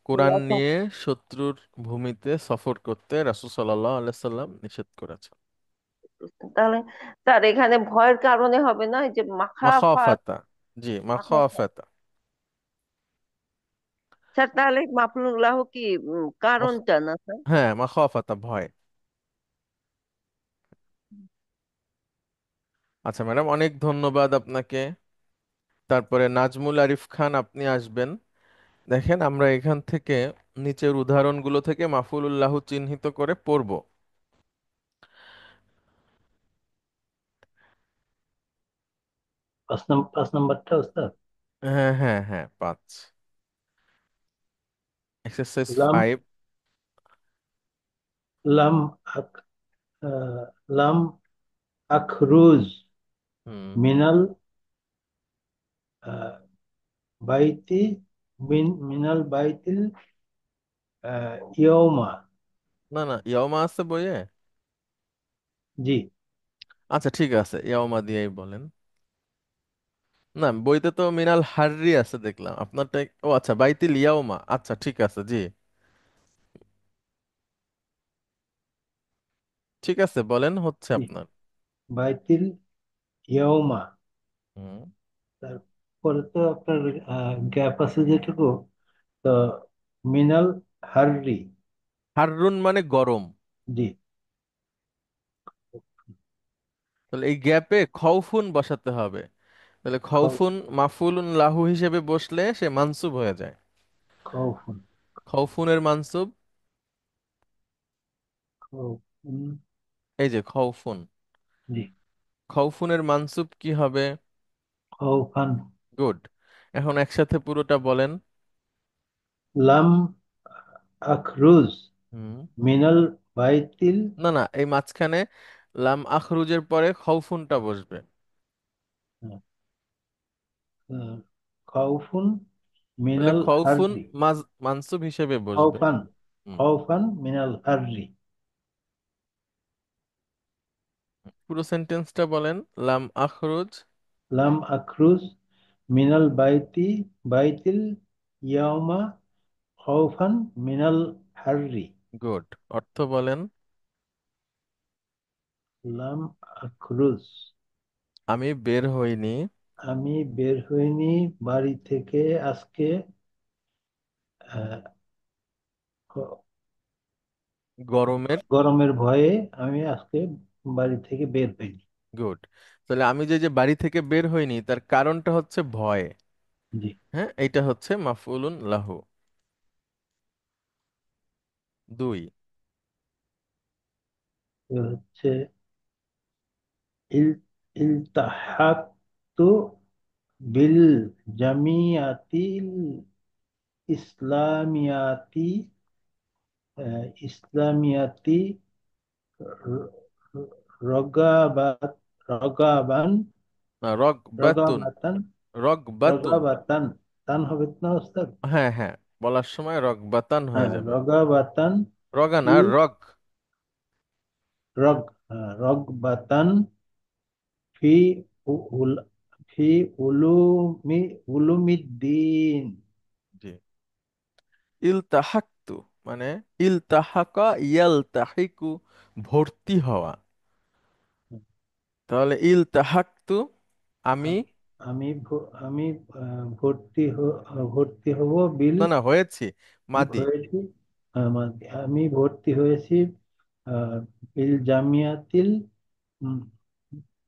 কোরআন নিয়ে শত্রুর ভূমিতে সফর করতে রাসূল সাল্লাল্লাহু আলাইহি সাল্লাম নিষেধ করেছেন। তাহলে স্যার এখানে ভয়ের কারণে হবে না, এই যে মাখাফা, মাখাফাতা, জি, মাখাফা। মাখাফাতা। স্যার তাহলে মাফলুল্লাহ কি মাখ- কারণটা না স্যার? হ্যাঁ, মাখাফাতা ভয়। আচ্ছা ম্যাডাম, অনেক ধন্যবাদ আপনাকে। তারপরে নাজমুল আরিফ খান, আপনি আসবেন। দেখেন, আমরা এখান থেকে নিচের উদাহরণগুলো থেকে মাফুলুল্লাহ চিহ্নিত করে পড়ব। 5 নম্বরটা ওস্তাদ। হ্যাঁ, হ্যাঁ, হ্যাঁ, 5, এক্সারসাইজ লাম 5। লাম আক আহ, লাম আখরুজ হুম। মিনাল আহ, বাইতি মিনাল বাইতিল ইয়ৌমা। না, না, ইয়াওমা আছে বইয়ে। জি। আচ্ছা, ঠিক আছে, ইয়াওমা দিয়েই বলেন। না, বইতে তো মিনাল হাররি আছে দেখলাম, আপনারটা। ও আচ্ছা, বাইতিল ইয়াওমা, আচ্ছা ঠিক আছে, জি। ঠিক আছে, বলেন, হচ্ছে জি, আপনার। বাইতিল ইয়ৌমা। হুম। তারপরে তো আপনার গ্যাপ আছে যেটুকু, তো মিনাল হাররি। হাররুন মানে গরম। জি। তাহলে এই গ্যাপে খাউফুন বসাতে হবে। তাহলে খাও- খাউফুন মাফুলুন লাহু হিসেবে বসলে সে মানসুব হয়ে যায়। খাউফুন। খাউফুনের মানসুব, খাউফুন। এই যে খাউফুন। জি। খাউফুনের মানসুব কি হবে? খাউফান। গুড। এখন একসাথে পুরোটা বলেন। লাম আখরুজ হুম। মিনাল বাইতিল না, না, এই মাঝখানে লাম আখরুজের পরে খাউফুনটা বসবে। খাউফুন তাহলে মিনাল খাউফুন হাররি। মানসুব হিসেবে বসবে। খাউফান, হুম। খাউফান মিনাল হাররি। পুরো সেন্টেন্সটা বলেন। লাম আখরুজ। লাম আখরুজ মিনাল বাইতিল ইয়াউমা খাউফান মিনাল হাররি। গুড। অর্থ বলেন। লাম আখরুজ, আমি বের হইনি আমি বের হইনি বাড়ি থেকে আজকে, আহ, গ- গরমের। গরমের ভয়ে আমি আজকে বাড়ি থেকে বের হইনি। গুড। তাহলে আমি যে যে বাড়ি থেকে বের হইনি তার কারণটা হচ্ছে ভয়। জি। হ্যাঁ, এইটা হচ্ছে মাফউলুন লাহু। দুই। তো হচ্ছে ইল ইলতাহাকতু বিল জামিয়াতিল ইসলামিয়াতি, ইসলামিয়াতি র- রগাবাত রগাবান রগবাতুন। রগাবাতান রগবাতুন। রগাবাতান। তান হবে না ওস্তাদ? হ্যাঁ হ্যাঁ, বলার সময় রগবাতান হয়ে হ্যাঁ, যাবে। রগাবাতান রগা না, ফি রগ। রগ, হ্যাঁ, রগবাতান ফি উ- উল ফি উলুমিদ্দিন। জি। ইলতাহাক্তু মানে ইলতাহাকা ইয়ালতাহিকু, ভর্তি হওয়া। তাহলে ইলতাহাক্তু আমি। আমি ভর্তি হব বিল, না না, হয়েছি। মাদি। হয়েছি, আমি ভর্তি হয়েছি বিল জামিয়াতিল, উম,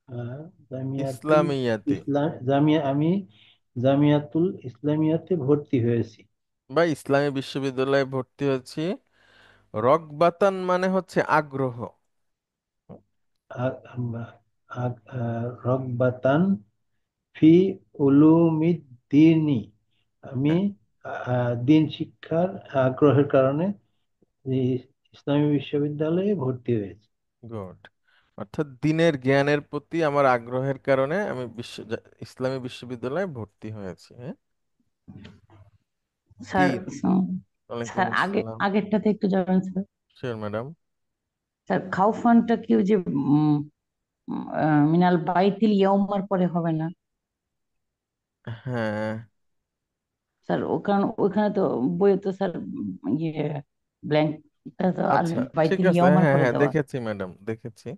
আহ, জামিয়াতুল ইসলামিয়াতে আমি জামিয়াতুল ইসলামিয়াতে ভর্তি হয়েছি। বা ইসলামী বিশ্ববিদ্যালয়ে ভর্তি হয়েছি। রগবাতান মানে হচ্ছে আগ্রহ। রগবাতান ফি উলুমিদ্দিনি, আমি দিন শিক্ষার আগ্রহের কারণে এই ইসলামী বিশ্ববিদ্যালয়ে ভর্তি হয়েছি। গুড। অর্থাৎ দিনের জ্ঞানের প্রতি আমার আগ্রহের কারণে আমি ইসলামী বিশ্ববিদ্যালয়ে ভর্তি হয়েছি। হ্যাঁ। স্যার। তিন। উম, ওয়ালাইকুম স্যার আসসালাম। আগেরটাতে একটু যাবেন স্যার। Sure madam. স্যার খাউফানটা কি ওই যে মিনাল বাইতিল ইয়াউমার পরে হবে না? হ্যাঁ। স্যার ও কারণ ওইখানে তো বইয়ে তো স্যার ইয়ে ব্ল্যাঙ্কটা তো আল আচ্ছা, ঠিক বাইতিল আছে, ইয়াউমার হ্যাঁ পরে হ্যাঁ, দেওয়া। দেখেছি ম্যাডাম, দেখেছি।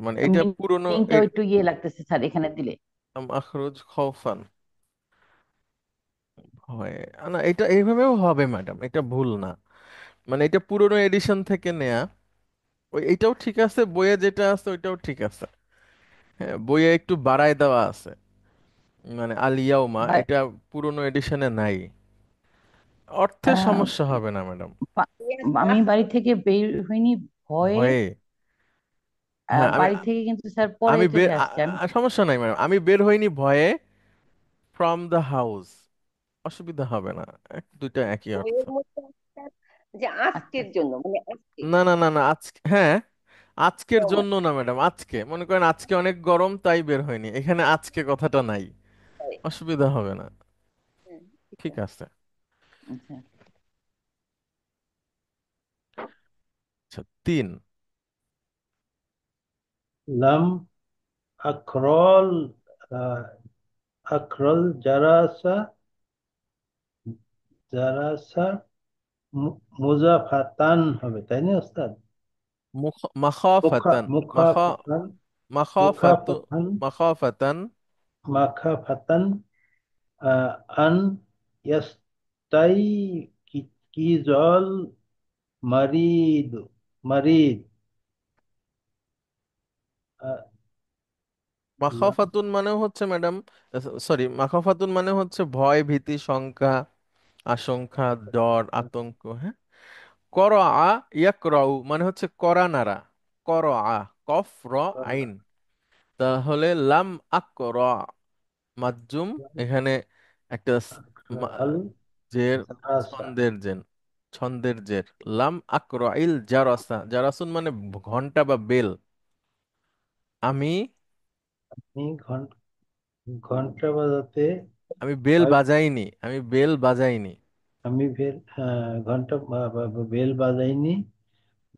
মানে এটা পুরনো মিনিংটাও একটু ইয়ে লাগতেছে স্যার এখানে দিলে। আখরুজ খৌফান হয়। না, এটা এইভাবেও হবে ম্যাডাম, এটা ভুল না। মানে এটা পুরনো এডিশন থেকে নেয়া। ওই এটাও ঠিক আছে, বইয়ে যেটা আছে ওইটাও ঠিক আছে। হ্যাঁ, বইয়ে একটু বাড়ায় দেওয়া আছে। মানে আলিয়াউমা বা- এটা পুরনো এডিশনে নাই। অর্থের আহ, সমস্যা হবে না ম্যাডাম। বা- আমি বাড়ি থেকে বের হইনি ভয়ে। ভয়ে। হ্যাঁ, আমি বাড়ি থেকে কিন্তু স্যার পরে আমি বের চলে আসছে আমি। সমস্যা নাই ম্যাডাম, আমি বের হইনি ভয়ে ফ্রম দ্য হাউস। অসুবিধা হবে না। দুইটা একই অর্থ। বইয়ের মধ্যে একটা যে আচ্ছা আজকের জন্য মানে আজকে। না না না না, আজকে, হ্যাঁ, আজকের কেমন জন্য না ম্যাডাম, আজকে মনে করেন আজকে অনেক গরম তাই বের হয়নি, এখানে আজকে কথাটা নাই। হয়? অসুবিধা হবে না। হ্যাঁ, ঠিক ঠিক আছে। আছে। আচ্ছা। আচ্ছা, তিন। লাম আখরল, আহ, আখরল জারাসা, জারাসা মুজাফাতান হবে, তাই না ওস্তাদ? মাখাফাতান। মাখা মুখাফাতান, মাখাফাতু মুখাফাতান, মাখাফাতান। মাখাফাতান, আহ, আন ইয়াস্তাই কি, কি জল মারিদ, মারিদ, আহ, লাম মাখাফাতুন মানে হচ্ছে ম্যাডাম, সরি, মাখাফাতুন মানে হচ্ছে ভয়, ভীতি, শঙ্কা, আশঙ্কা, ডর, আতঙ্ক। হ্যাঁ। করআ ইয়াকরাউ মানে হচ্ছে করা নাড়া। করআ, কফ র আইন। তাহলে লাম আকরা, মাজজুম। এখানে একটা আল জের, জারাসা, ছন্দের জের, ছন্দের জের। লাম আকরা ইল জারাসা, জারাসুন মানে ঘন্টা বা বেল। আমি আমি ঘন্টা বাজাতে আমি বেল ভয়, বাজাইনি, আমি বেল বাজাইনি। আমি ঘন্টা বেল বাজাইনি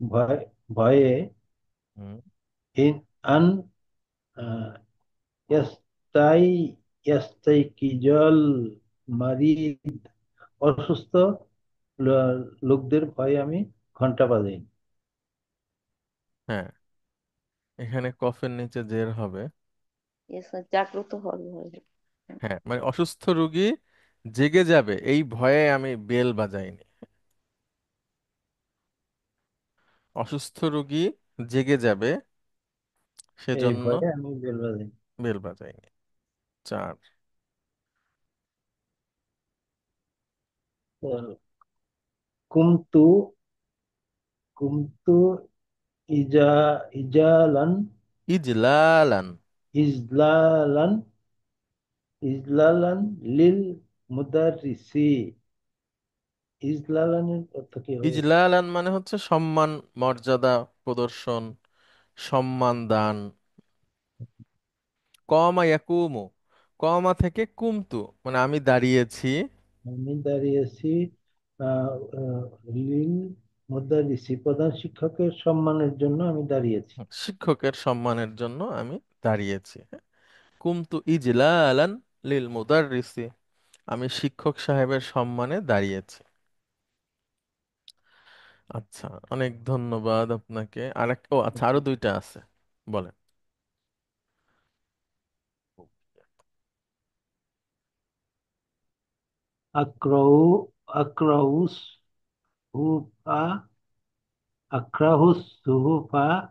ভয়, ভয়ে। হুম। আন ইয়াস্তাই ইয়াস্তাইকিজল মারিদ, অসুস্থ লোকদের ভয়ে আমি ঘন্টা বাজাই। হ্যাঁ, এখানে কফের নিচে জের হবে। ইয়েস, জাগ্রত হওয়ার ভয়। হ্যাঁ, মানে অসুস্থ রোগী জেগে যাবে এই ভয়ে আমি বেল বাজাইনি। অসুস্থ রোগী জেগে যাবে এই সেজন্য ভয়ে আমি বেল বাজাই। বেল বাজাইনি। 4। আহ, কুমতু কুমতু ইজা ইজালান ইজলালান। ইজলালান ইজলালান লিল মুদারিসি। ইজলালানের অর্থ কি হবে? ইজলালান মানে হচ্ছে সম্মান, মর্যাদা প্রদর্শন, সম্মান দান। কমা ইয়াকুমু, কমা থেকে কুমতু মানে আমি দাঁড়িয়েছি। আমি দাঁড়িয়েছি আহ, আহ, লিল মুদারিসি, প্রধান শিক্ষকের সম্মানের জন্য আমি দাঁড়িয়েছি। শিক্ষকের সম্মানের জন্য আমি দাঁড়িয়েছি। কুমতু ইজলালান লিল মুদাররিসি, আমি শিক্ষক সাহেবের সম্মানে দাঁড়িয়েছি। আচ্ছা, অনেক ধন্যবাদ আপনাকে। ও আচ্ছা, আরো 2টা আছে, বলেন। আক্রাউ আক্রাউস হুফা আক্রাহুস সুহুফা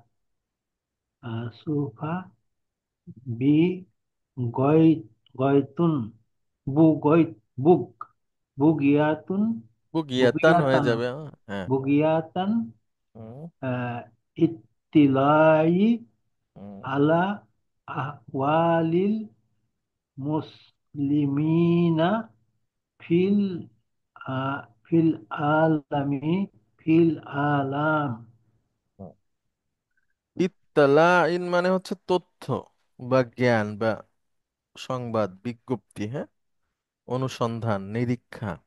সুফা বি গয় গয়তুন বু গয় বুক বুগিয়াতুন বুগিয়াতান হয়ে বুগিয়াতান যাবে। হ্যাঁ। বুগিয়াতান হুম, ইত্তিলাই হুম, আলা আহওয়ালিল মুসলিমিনা ফিল ফিল আলামি ফিল আলাম। হুম। ইত্তালাইন মানে হচ্ছে তথ্য বা জ্ঞান বা সংবাদ, বিজ্ঞপ্তি, হ্যাঁ, অনুসন্ধান, নিরীক্ষা।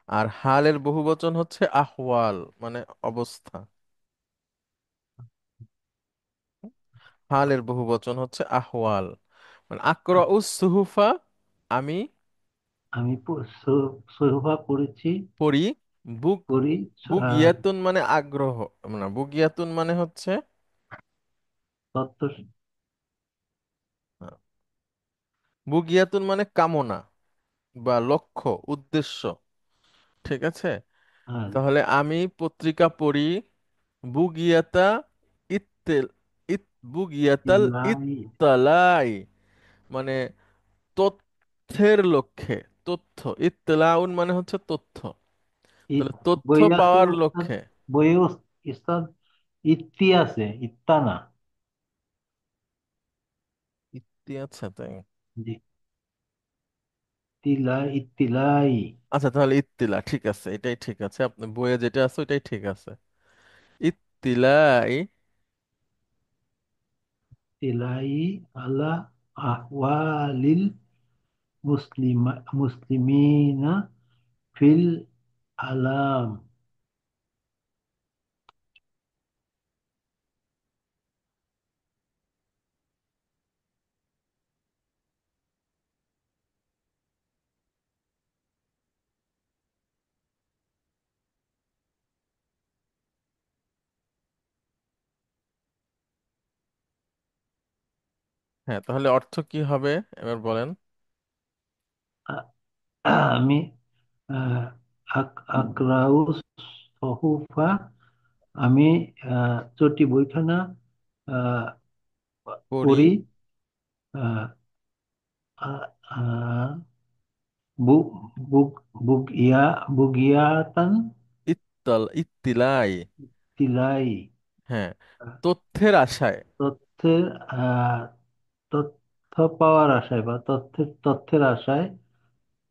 আর হালের বহুবচন হচ্ছে আহওয়াল, মানে অবস্থা। হালের বহুবচন হচ্ছে আহওয়াল। মানে আকরাউস সুহুফা, আমি আমি সোহবা পড়েছি, পড়ি। বুক পড়ি। আহ, বুগিয়াতুন মানে আগ্রহ, না বুগিয়াতুন মানে হচ্ছে তত্ত্ব। আহ, বুগিয়াতুন মানে কামনা বা লক্ষ্য, উদ্দেশ্য। ঠিক আছে, আর তাহলে আমি পত্রিকা পড়ি। বুগিয়াতা ইত্তেল ইত বুগিয়াতাল ইলাই ইত্তালাই মানে তথ্যের লক্ষ্যে। তথ্য, ইত্তেলাউন মানে হচ্ছে তথ্য, তাহলে তথ্য বইয়ে আছে পাওয়ার উস্তাদ, লক্ষ্যে। বইয়ে উস্তাদ ইত্তি আছে, ইত্তা না। ইত্তি, আচ্ছা তাই। জি, ইত্তিলাই। আচ্ছা, তাহলে ইত্তিলা ঠিক আছে, এটাই ঠিক আছে, আপনি বইয়ে যেটা আছে ওইটাই ঠিক আছে। ইত্তিলাই। ইত্তিলাই আলা আহওয়ালিল মুসলিমিনা ফিল আলাম। হ্যাঁ, তাহলে অর্থ কি হবে এবার বলেন। আ- আমি আহ, আকরাউ সহুফা, আমি চটি বইখানা আহ, পড়ি। পড়ি। আহ, আ- আহ, বু- বুগিয়াতান ইত্তিলাই। তিলাই। হ্যাঁ, তথ্যের আশায়। তথ্যের আহ, তথ্য পাওয়ার আশায় বা তথ্যের আশায়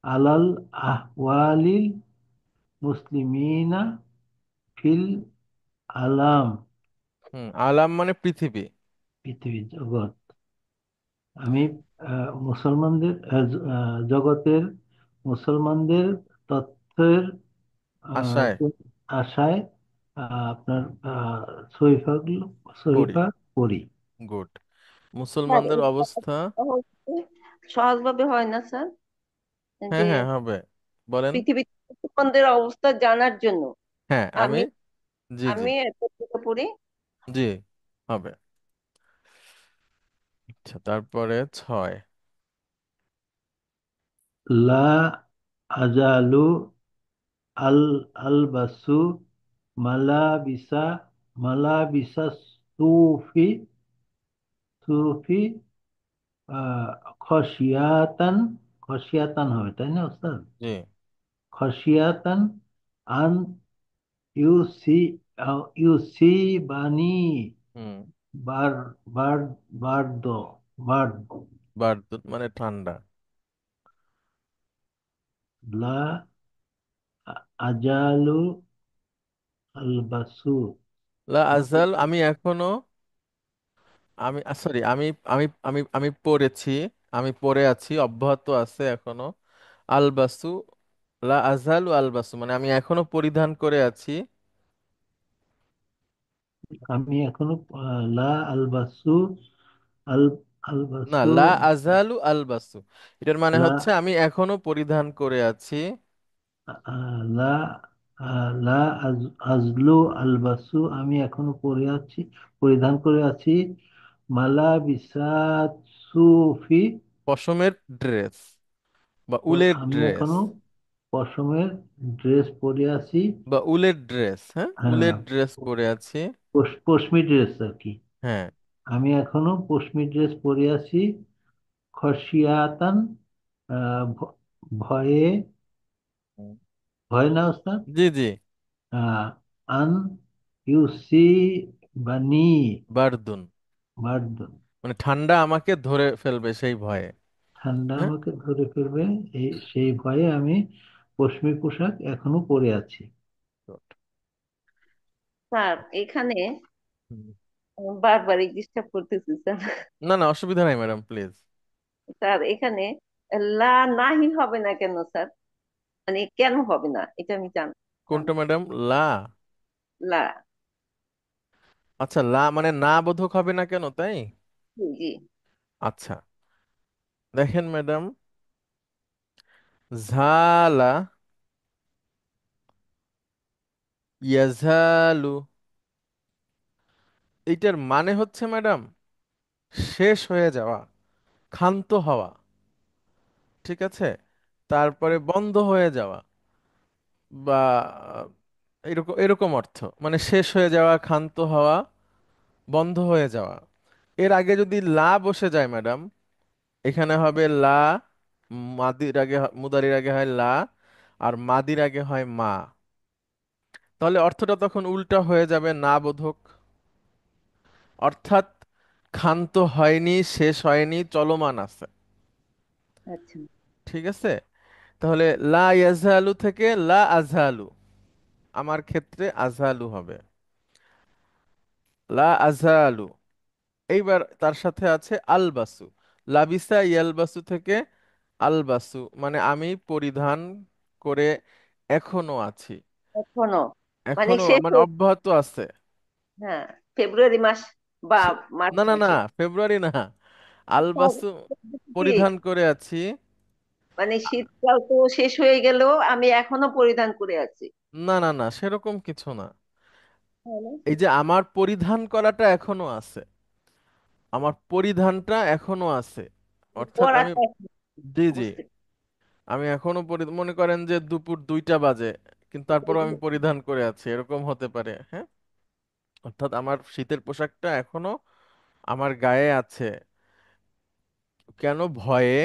আলাল আহওয়ালিল মুসলিমিনা ফিল আলাম, আলাম মানে পৃথিবী। পৃথিবী জগৎ। আমি মুসলমানদের জগতের মুসলমানদের তথ্যের আশায়। আশায় আপনার শরীফা পড়ি। শরীফা পড়ি। গুড। স্যার মুসলমানদের এটা অবস্থা। সহজভাবে হয় না স্যার, হ্যাঁ যে হ্যাঁ হবে, বলেন। পৃথিবীর মুসলমানদের অবস্থা জানার জন্য হ্যাঁ আমি, আমি জি জি, আমি পত্রিকা পড়ি। জি হবে। আচ্ছা তারপরে 6। লা আজালু আল আলবাসু মালাবিসা মালাবিসা সুফি সুফি আহ, খসিয়াতান খসিয়াতান হবে তাই না ওস্তাদ? জি। খসিয়াতান আন ইউসি ইউসিবানি হুম। বার বার বার্দ বার্দ বারদুন মানে ঠান্ডা। লা আজালু আলবাসু লা আজাল আমি এখনো, আমি সরি আমি আমি আমি আমি পড়েছি, আমি পড়ে আছি, অব্যাহত আছে এখনো। আলবাসু, লা আজালু আলবাসু মানে আমি এখনো পরিধান করে আছি। আমি এখনো লা আলবাসু আল না, আলবাসু লা আজালু আলবাসু, এটার মানে লা হচ্ছে আমি এখনো পরিধান করে আছি। লা লা আজলু আলবাসু আমি এখনো পরে আছি, পরিধান করে আছি মালা বিসাত সুফি পশমের ড্রেস বা উলের আমি ড্রেস। এখনো পশমের ড্রেস পরে আছি। বা উলের ড্রেস, হ্যাঁ হ্যাঁ, উলের ড্রেস পরে আছি। পশমি ড্রেস আর কি। হ্যাঁ। আমি এখনো পশমি ড্রেস পরে আছি খসিয়াতান ভ- ভয়ে, হুম। ভয় না ওস্তাদ? জি জি। আহ, আন ইউসি বানি বারদুন বার্দ মানে ঠান্ডা আমাকে ধরে ফেলবে সেই ভয়ে। ঠান্ডা হ্যাঁ। আমাকে ধরে ফেলবে, সেই ভয়ে আমি পশমি পোশাক এখনো পরে আছি। স্যার এখানে হুম। বারবার ডিস্টার্ব করতেছি স্যার। না না অসুবিধা নাই ম্যাডাম, প্লিজ। স্যার এখানে লা নাহি হবে না কেন স্যার? মানে কেন হবে না এটা আমি কোনটা জানতে চাই। ম্যাডাম? লা? লা, আচ্ছা লা মানে না বোধক হবে না কেন, তাই? জি জি। আচ্ছা দেখেন ম্যাডাম, ঝালা, ইয়াঝালু, এইটার মানে হচ্ছে ম্যাডাম শেষ হয়ে যাওয়া, ক্ষান্ত হওয়া, ঠিক আছে? তারপরে বন্ধ হয়ে যাওয়া, বা এরকম এরকম অর্থ, মানে শেষ হয়ে যাওয়া, ক্ষান্ত হওয়া, বন্ধ হয়ে যাওয়া। এর আগে যদি লা বসে যায় ম্যাডাম, এখানে হবে লা, মাদির আগে মুদারির আগে হয় লা, আর মাদির আগে হয় মা। তাহলে অর্থটা তখন উল্টা হয়ে যাবে, না বোধক। অর্থাৎ ক্ষান্ত হয়নি, শেষ হয়নি, চলমান আছে। আচ্ছা ঠিক আছে? তাহলে লা ইয়াজালু থেকে লা আজহালু, আমার ক্ষেত্রে আজহালু হবে। লা আজহালু। এইবার তার সাথে আছে আলবাসু। লাবিসা ইয়ালবাসু থেকে আলবাসু মানে আমি পরিধান করে এখনো আছি। এখনো মানে এখনো শেষ মানে হয়ে- অব্যাহত আছে। হ্যাঁ, ফেব্রুয়ারি মাস বা সে- মার্চ না না না, মাসে। ফেব্রুয়ারি না, স্যার, আলবাসু কি পরিধান করে আছি। মানে শীতকাল তো শেষ হয়ে গেল, আমি এখনো পরিধান করে আছি। না না না, সেরকম কিছু না। তাই না? এই যে আমার পরিধান করাটা এখনো আছে, আমার পরিধানটা এখনো আছে, অর্থাৎ আমি, পড়াটা এখন জি জি, বুঝতে আমি এখনো মনে করেন যে দুপুর 2টা বাজে, কিন্তু তারপরও আমি পরিধান করে আছি, এরকম হতে পারে, হ্যাঁ। অর্থাৎ আমার শীতের পোশাকটা এখনো আমার গায়ে আছে। কেন? ভয়ে।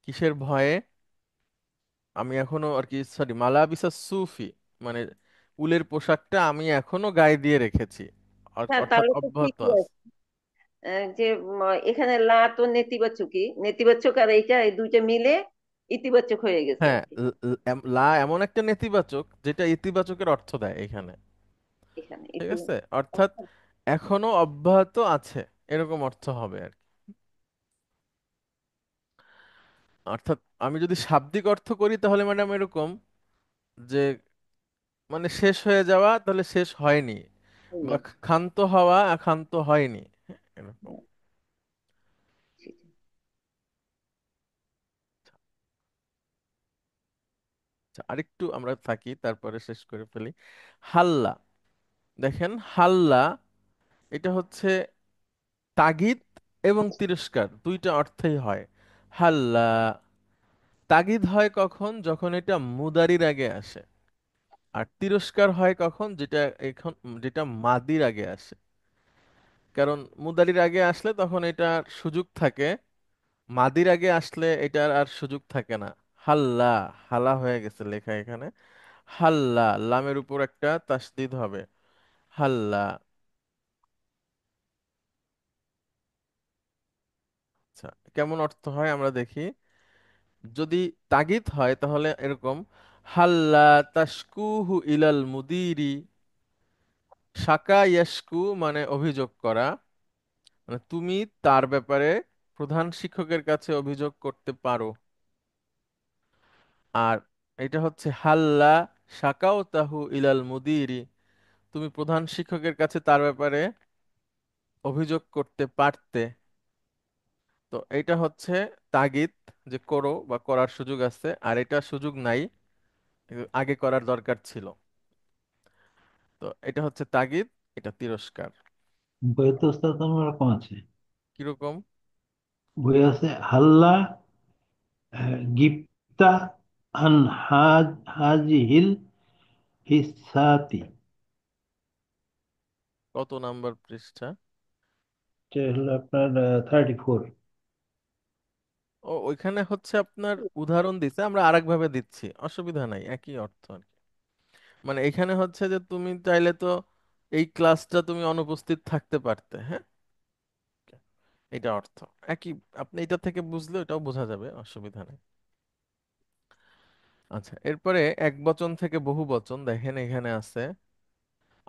কিসের ভয়ে? আমি এখনো আর কি, সরি, মালাবিসা সুফি মানে উলের পোশাকটা আমি এখনো গায়ে দিয়ে রেখেছি, হ্যাঁ, অর্থাৎ তাহলে তো অব্যাহত ঠিকই আছে। আছে। যে এখানে লা তো নেতিবাচকই, নেতিবাচক আর এইটা এই দুইটা মিলে ইতিবাচক হয়ে গেছে হ্যাঁ, আর কি। লা এমন একটা নেতিবাচক যেটা ইতিবাচকের অর্থ দেয় এখানে। এখানে ঠিক ইতি আছে, অর্থাৎ এখনো অব্যাহত আছে, এরকম অর্থ হবে আর কি। অর্থাৎ আমি যদি শাব্দিক অর্থ করি তাহলে ম্যাডাম এরকম যে মানে শেষ হয়ে যাওয়া, তাহলে শেষ হয়নি, বা হয়নি। ক্ষান্ত হওয়া ক্ষান্ত হয়নি, হ্যাঁ, এরকম। হ্যাঁ, জি, জি। আচ্ছা, আরেকটু আমরা থাকি, তারপরে শেষ করে ফেলি। হাল্লা, দেখেন হাল্লা, এটা হচ্ছে তাগিদ এবং তিরস্কার দুইটা অর্থেই হয়। হাল্লা, তাগিদ হয় কখন? যখন এটা মুদারির আগে আসে। আর তিরস্কার হয় কখন? যেটা মাদির আগে আসে। কারণ মুদারির আগে আসলে তখন এটার সুযোগ থাকে, মাদির আগে আসলে এটার আর সুযোগ থাকে না। হাল্লা, হালা হয়ে গেছে লেখা এখানে। হাল্লা, লামের উপর একটা তাসদিদ হবে। হাল্লা। আচ্ছা, কেমন অর্থ হয় আমরা দেখি। যদি তাগিদ হয় তাহলে এরকম: হাল্লা তাশকুহু ইলাল মুদিরি। শাকা ইয়াশকু মানে অভিযোগ করা, মানে তুমি তার ব্যাপারে প্রধান শিক্ষকের কাছে অভিযোগ করতে পারো। আর এটা হচ্ছে হাল্লা শাকাও তাহু ইলাল মুদিরি, তুমি প্রধান শিক্ষকের কাছে তার ব্যাপারে অভিযোগ করতে পারতে। তো এটা হচ্ছে তাগিদ, যে করো বা করার সুযোগ আছে, আর এটা সুযোগ নাই, আগে করার দরকার ছিল। তো এটা হচ্ছে তাগিদ, এটা তিরস্কার। বইয়ে তো ওস্তাদ অন্যরকম আছে। কিরকম? বই আছে হাল্লা গিপ্তা আন হাজিহিল হিসাতি। কত নাম্বার পৃষ্ঠা? এটা হলো আপনার 34। ও, ওইখানে হচ্ছে আপনার উদাহরণ দিচ্ছে, আমরা আরেকভাবে দিচ্ছি, অসুবিধা নাই, একই অর্থ আর কি। মানে এখানে হচ্ছে যে তুমি চাইলে তো এই ক্লাসটা তুমি অনুপস্থিত থাকতে পারতে, হ্যাঁ, এটা অর্থ একই। আপনি এটা থেকে বুঝলে এটাও বোঝা যাবে, অসুবিধা নেই। আচ্ছা, এরপরে এক বচন থেকে বহু বচন, দেখেন এখানে আছে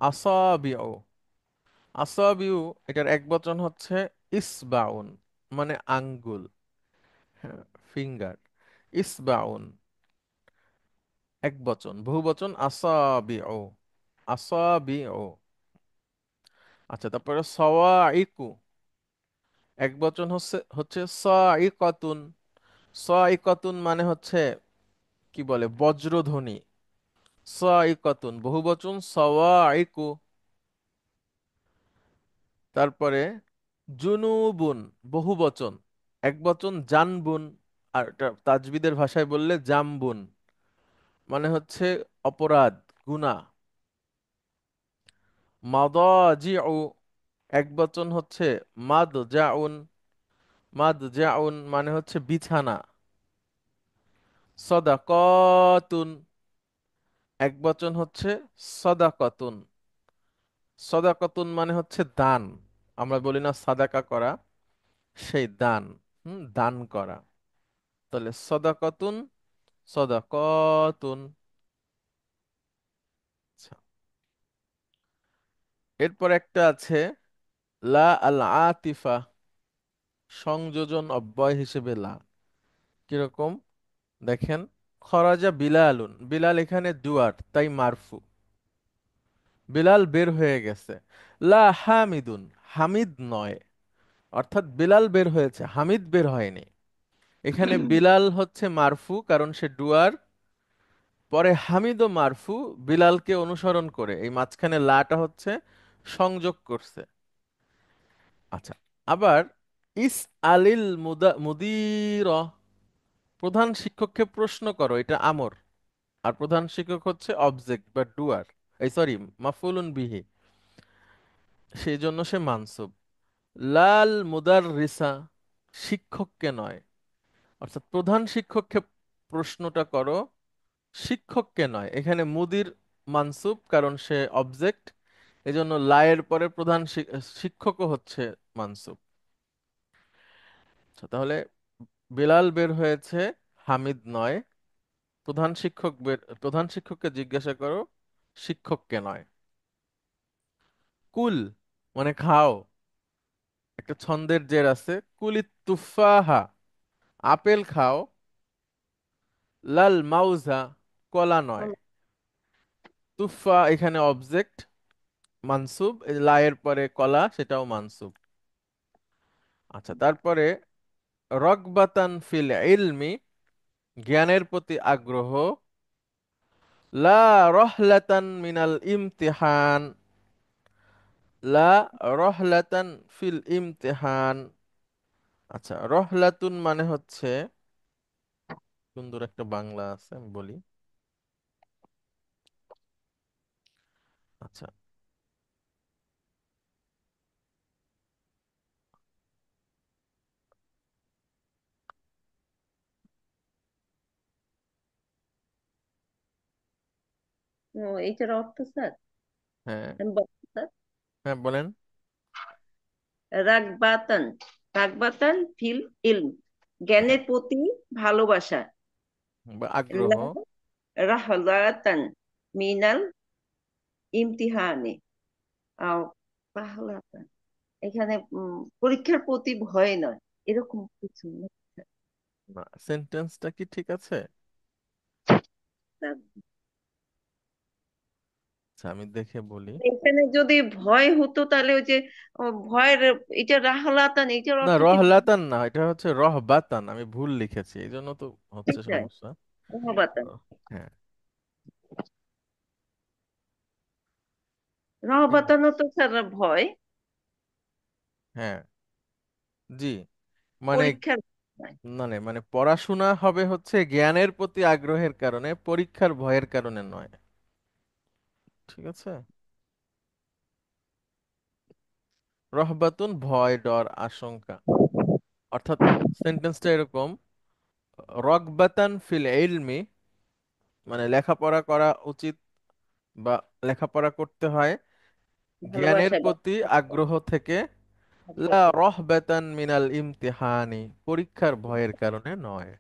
আসাবিউ। আসাবিউ, এটার এক বচন হচ্ছে ইসবাউন, মানে আঙ্গুল, হ্যাঁ, ফিঙ্গার। ইসবাউন এক বচন, বহু বচন আসাবিউ। আসাবিউ। আচ্ছা, তারপরে সওয়াইকু, এক বচন হচ্ছে হচ্ছে সাইকাতুন। সাইকাতুন মানে হচ্ছে কি বলে, বজ্রধ্বনি। সাইকাতুন বহু বচন সওয়াইকু। তারপরে জুনুবুন বহু বচন, এক বচন জানবুন। আর এটা তাজবিদের ভাষায় বললে জামবুন, মানে হচ্ছে অপরাধ, গুনাহ। মাদাজিউ, এক বচন হচ্ছে মাদজাউন। মাদজাউন মানে হচ্ছে বিছানা। সদাকাতুন, এক বচন হচ্ছে সদাকাতুন। সদাকাতুন মানে হচ্ছে দান, আমরা বলি না সাদাকা করা, সেই দান, দান করা। তাহলে সদাকাতুন, সদাকাতুন। আচ্ছা, এরপর একটা আছে লা আল আতিফা, সংযোজন অব্যয় হিসেবে লা। কিরকম? দেখেন, খরাজা বিলালুন, বিলাল এখানে ডুয়ার, তাই মারফু। বিলাল বের হয়ে গেছে। লা হামিদুন, হামিদ নয়, অর্থাৎ বিলাল বের হয়েছে, হামিদ বের হয়নি। এখানে বিলাল হচ্ছে মারফু কারণ সে ডুয়ার, পরে হামিদও মারফু বিলালকে অনুসরণ করে, এই মাঝখানে লাটা হচ্ছে সংযোগ করছে। আচ্ছা, আবার ইস আলিল মুদির, প্রধান শিক্ষককে প্রশ্ন করো, এটা আমর। আর প্রধান শিক্ষক হচ্ছে অবজেক্ট বা ডুয়ার, এই সরি মাফউলুন বিহি, সেই জন্য সে মানসুব। লাল মুদাররিসা, শিক্ষককে নয়, অর্থাৎ প্রধান শিক্ষককে প্রশ্নটা করো, শিক্ষককে নয়। এখানে মুদির মানসুব কারণ সে অবজেক্ট, এজন্য লায়ের পরে প্রধান শিক্ষকও হচ্ছে মানসুব। আচ্ছা, তাহলে বেলাল বের হয়েছে, হামিদ নয়। প্রধান শিক্ষককে জিজ্ঞাসা করো, শিক্ষককে নয়। কুল মানে খাও, একটা ছন্দের জের আছে, কুলি তুফাহা, আপেল খাও। লাল মাউজা, কলা নয়। তুফা এখানে অবজেক্ট, মানসুব। এই লা এর পরে কলা, সেটাও মানসুব। আচ্ছা, তারপরে রগবাতান ফিল ইলমি, জ্ঞানের প্রতি আগ্রহ। লা রহলাতান মিনাল ইমতিহান, লা রহলাতান ফিল ইমতিহান। আচ্ছা, রহলাতুন মানে হচ্ছে, সুন্দর একটা বাংলা আছে, আমি বলি। আচ্ছা, ও, এইটার অর্থ স্যার হ্যাঁ আমি বলবো স্যার। হ্যাঁ বলেন। রাগবাতান, রাগবাতান ফিল ইলম, জ্ঞানের প্রতি ভালোবাসা। বা আগ্রহ। রাহলাতান মিনাল ইমতিহানে, আহ, রাহলাতান, এখানে পরীক্ষার প্রতি ভয় নয়, এরকম কিছু না। না, সেন্টেন্সটা কি ঠিক আছে? আচ্ছা, আমি দেখে বলি। এখানে যদি ভয় হতো তাহলে ওই যে ভয়ের, এটা রাহলাতান, এটার না, অর্থ কি ভয়? রহলাতান না, এটা হচ্ছে রহবাতান, আমি ভুল লিখেছি, এই জন্য তো হচ্ছে আচ্ছা, সমস্যা। রহবাতান, ও, হ্যাঁ। এই- রহবাতানও তো স্যার ভয়, হ্যাঁ, জি, মানে, পরীক্ষার ভয়। মানে পড়াশোনা হবে হচ্ছে জ্ঞানের প্রতি আগ্রহের কারণে, পরীক্ষার ভয়ের কারণে নয়। ঠিক আছে। রহবাতুন ভয়, ডর, আশঙ্কা। অর্থাৎ সেন্টেন্সটা এরকম, রগবাতান ফিল ইলমি মানে লেখাপড়া করা উচিত বা লেখাপড়া করতে হয় জ্ঞানের ভালোবাসা বা প্রতি আগ্রহ থেকে। লা আগ্রহ। রহবাতান মিনাল ইমতিহানি, পরীক্ষার ভয়ের কারণে নয়।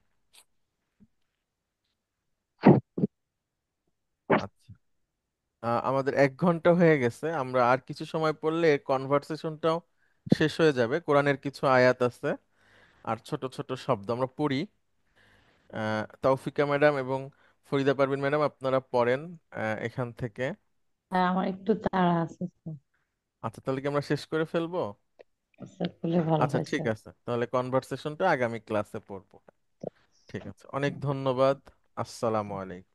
আচ্ছা, আমাদের 1 ঘন্টা হয়ে গেছে, আমরা আর কিছু সময় পড়লে কনভারসেশনটাও শেষ হয়ে যাবে। কোরআনের কিছু আয়াত আছে আর ছোট ছোট শব্দ আমরা পড়ি। তৌফিকা ম্যাডাম এবং ফরিদা পারভিন ম্যাডাম, আপনারা পড়েন এখান থেকে। হ্যাঁ, আমার একটু তাড়া আছে স্যার। আচ্ছা, তাহলে কি আমরা শেষ করে ফেলবো? স্যার করলে ভালো আচ্ছা, হয় ঠিক স্যার। আছে, তাহলে কনভারসেশনটা আগামী ক্লাসে পড়বো। ঠিক আছে, অনেক ধন্যবাদ। আসসালামু আলাইকুম।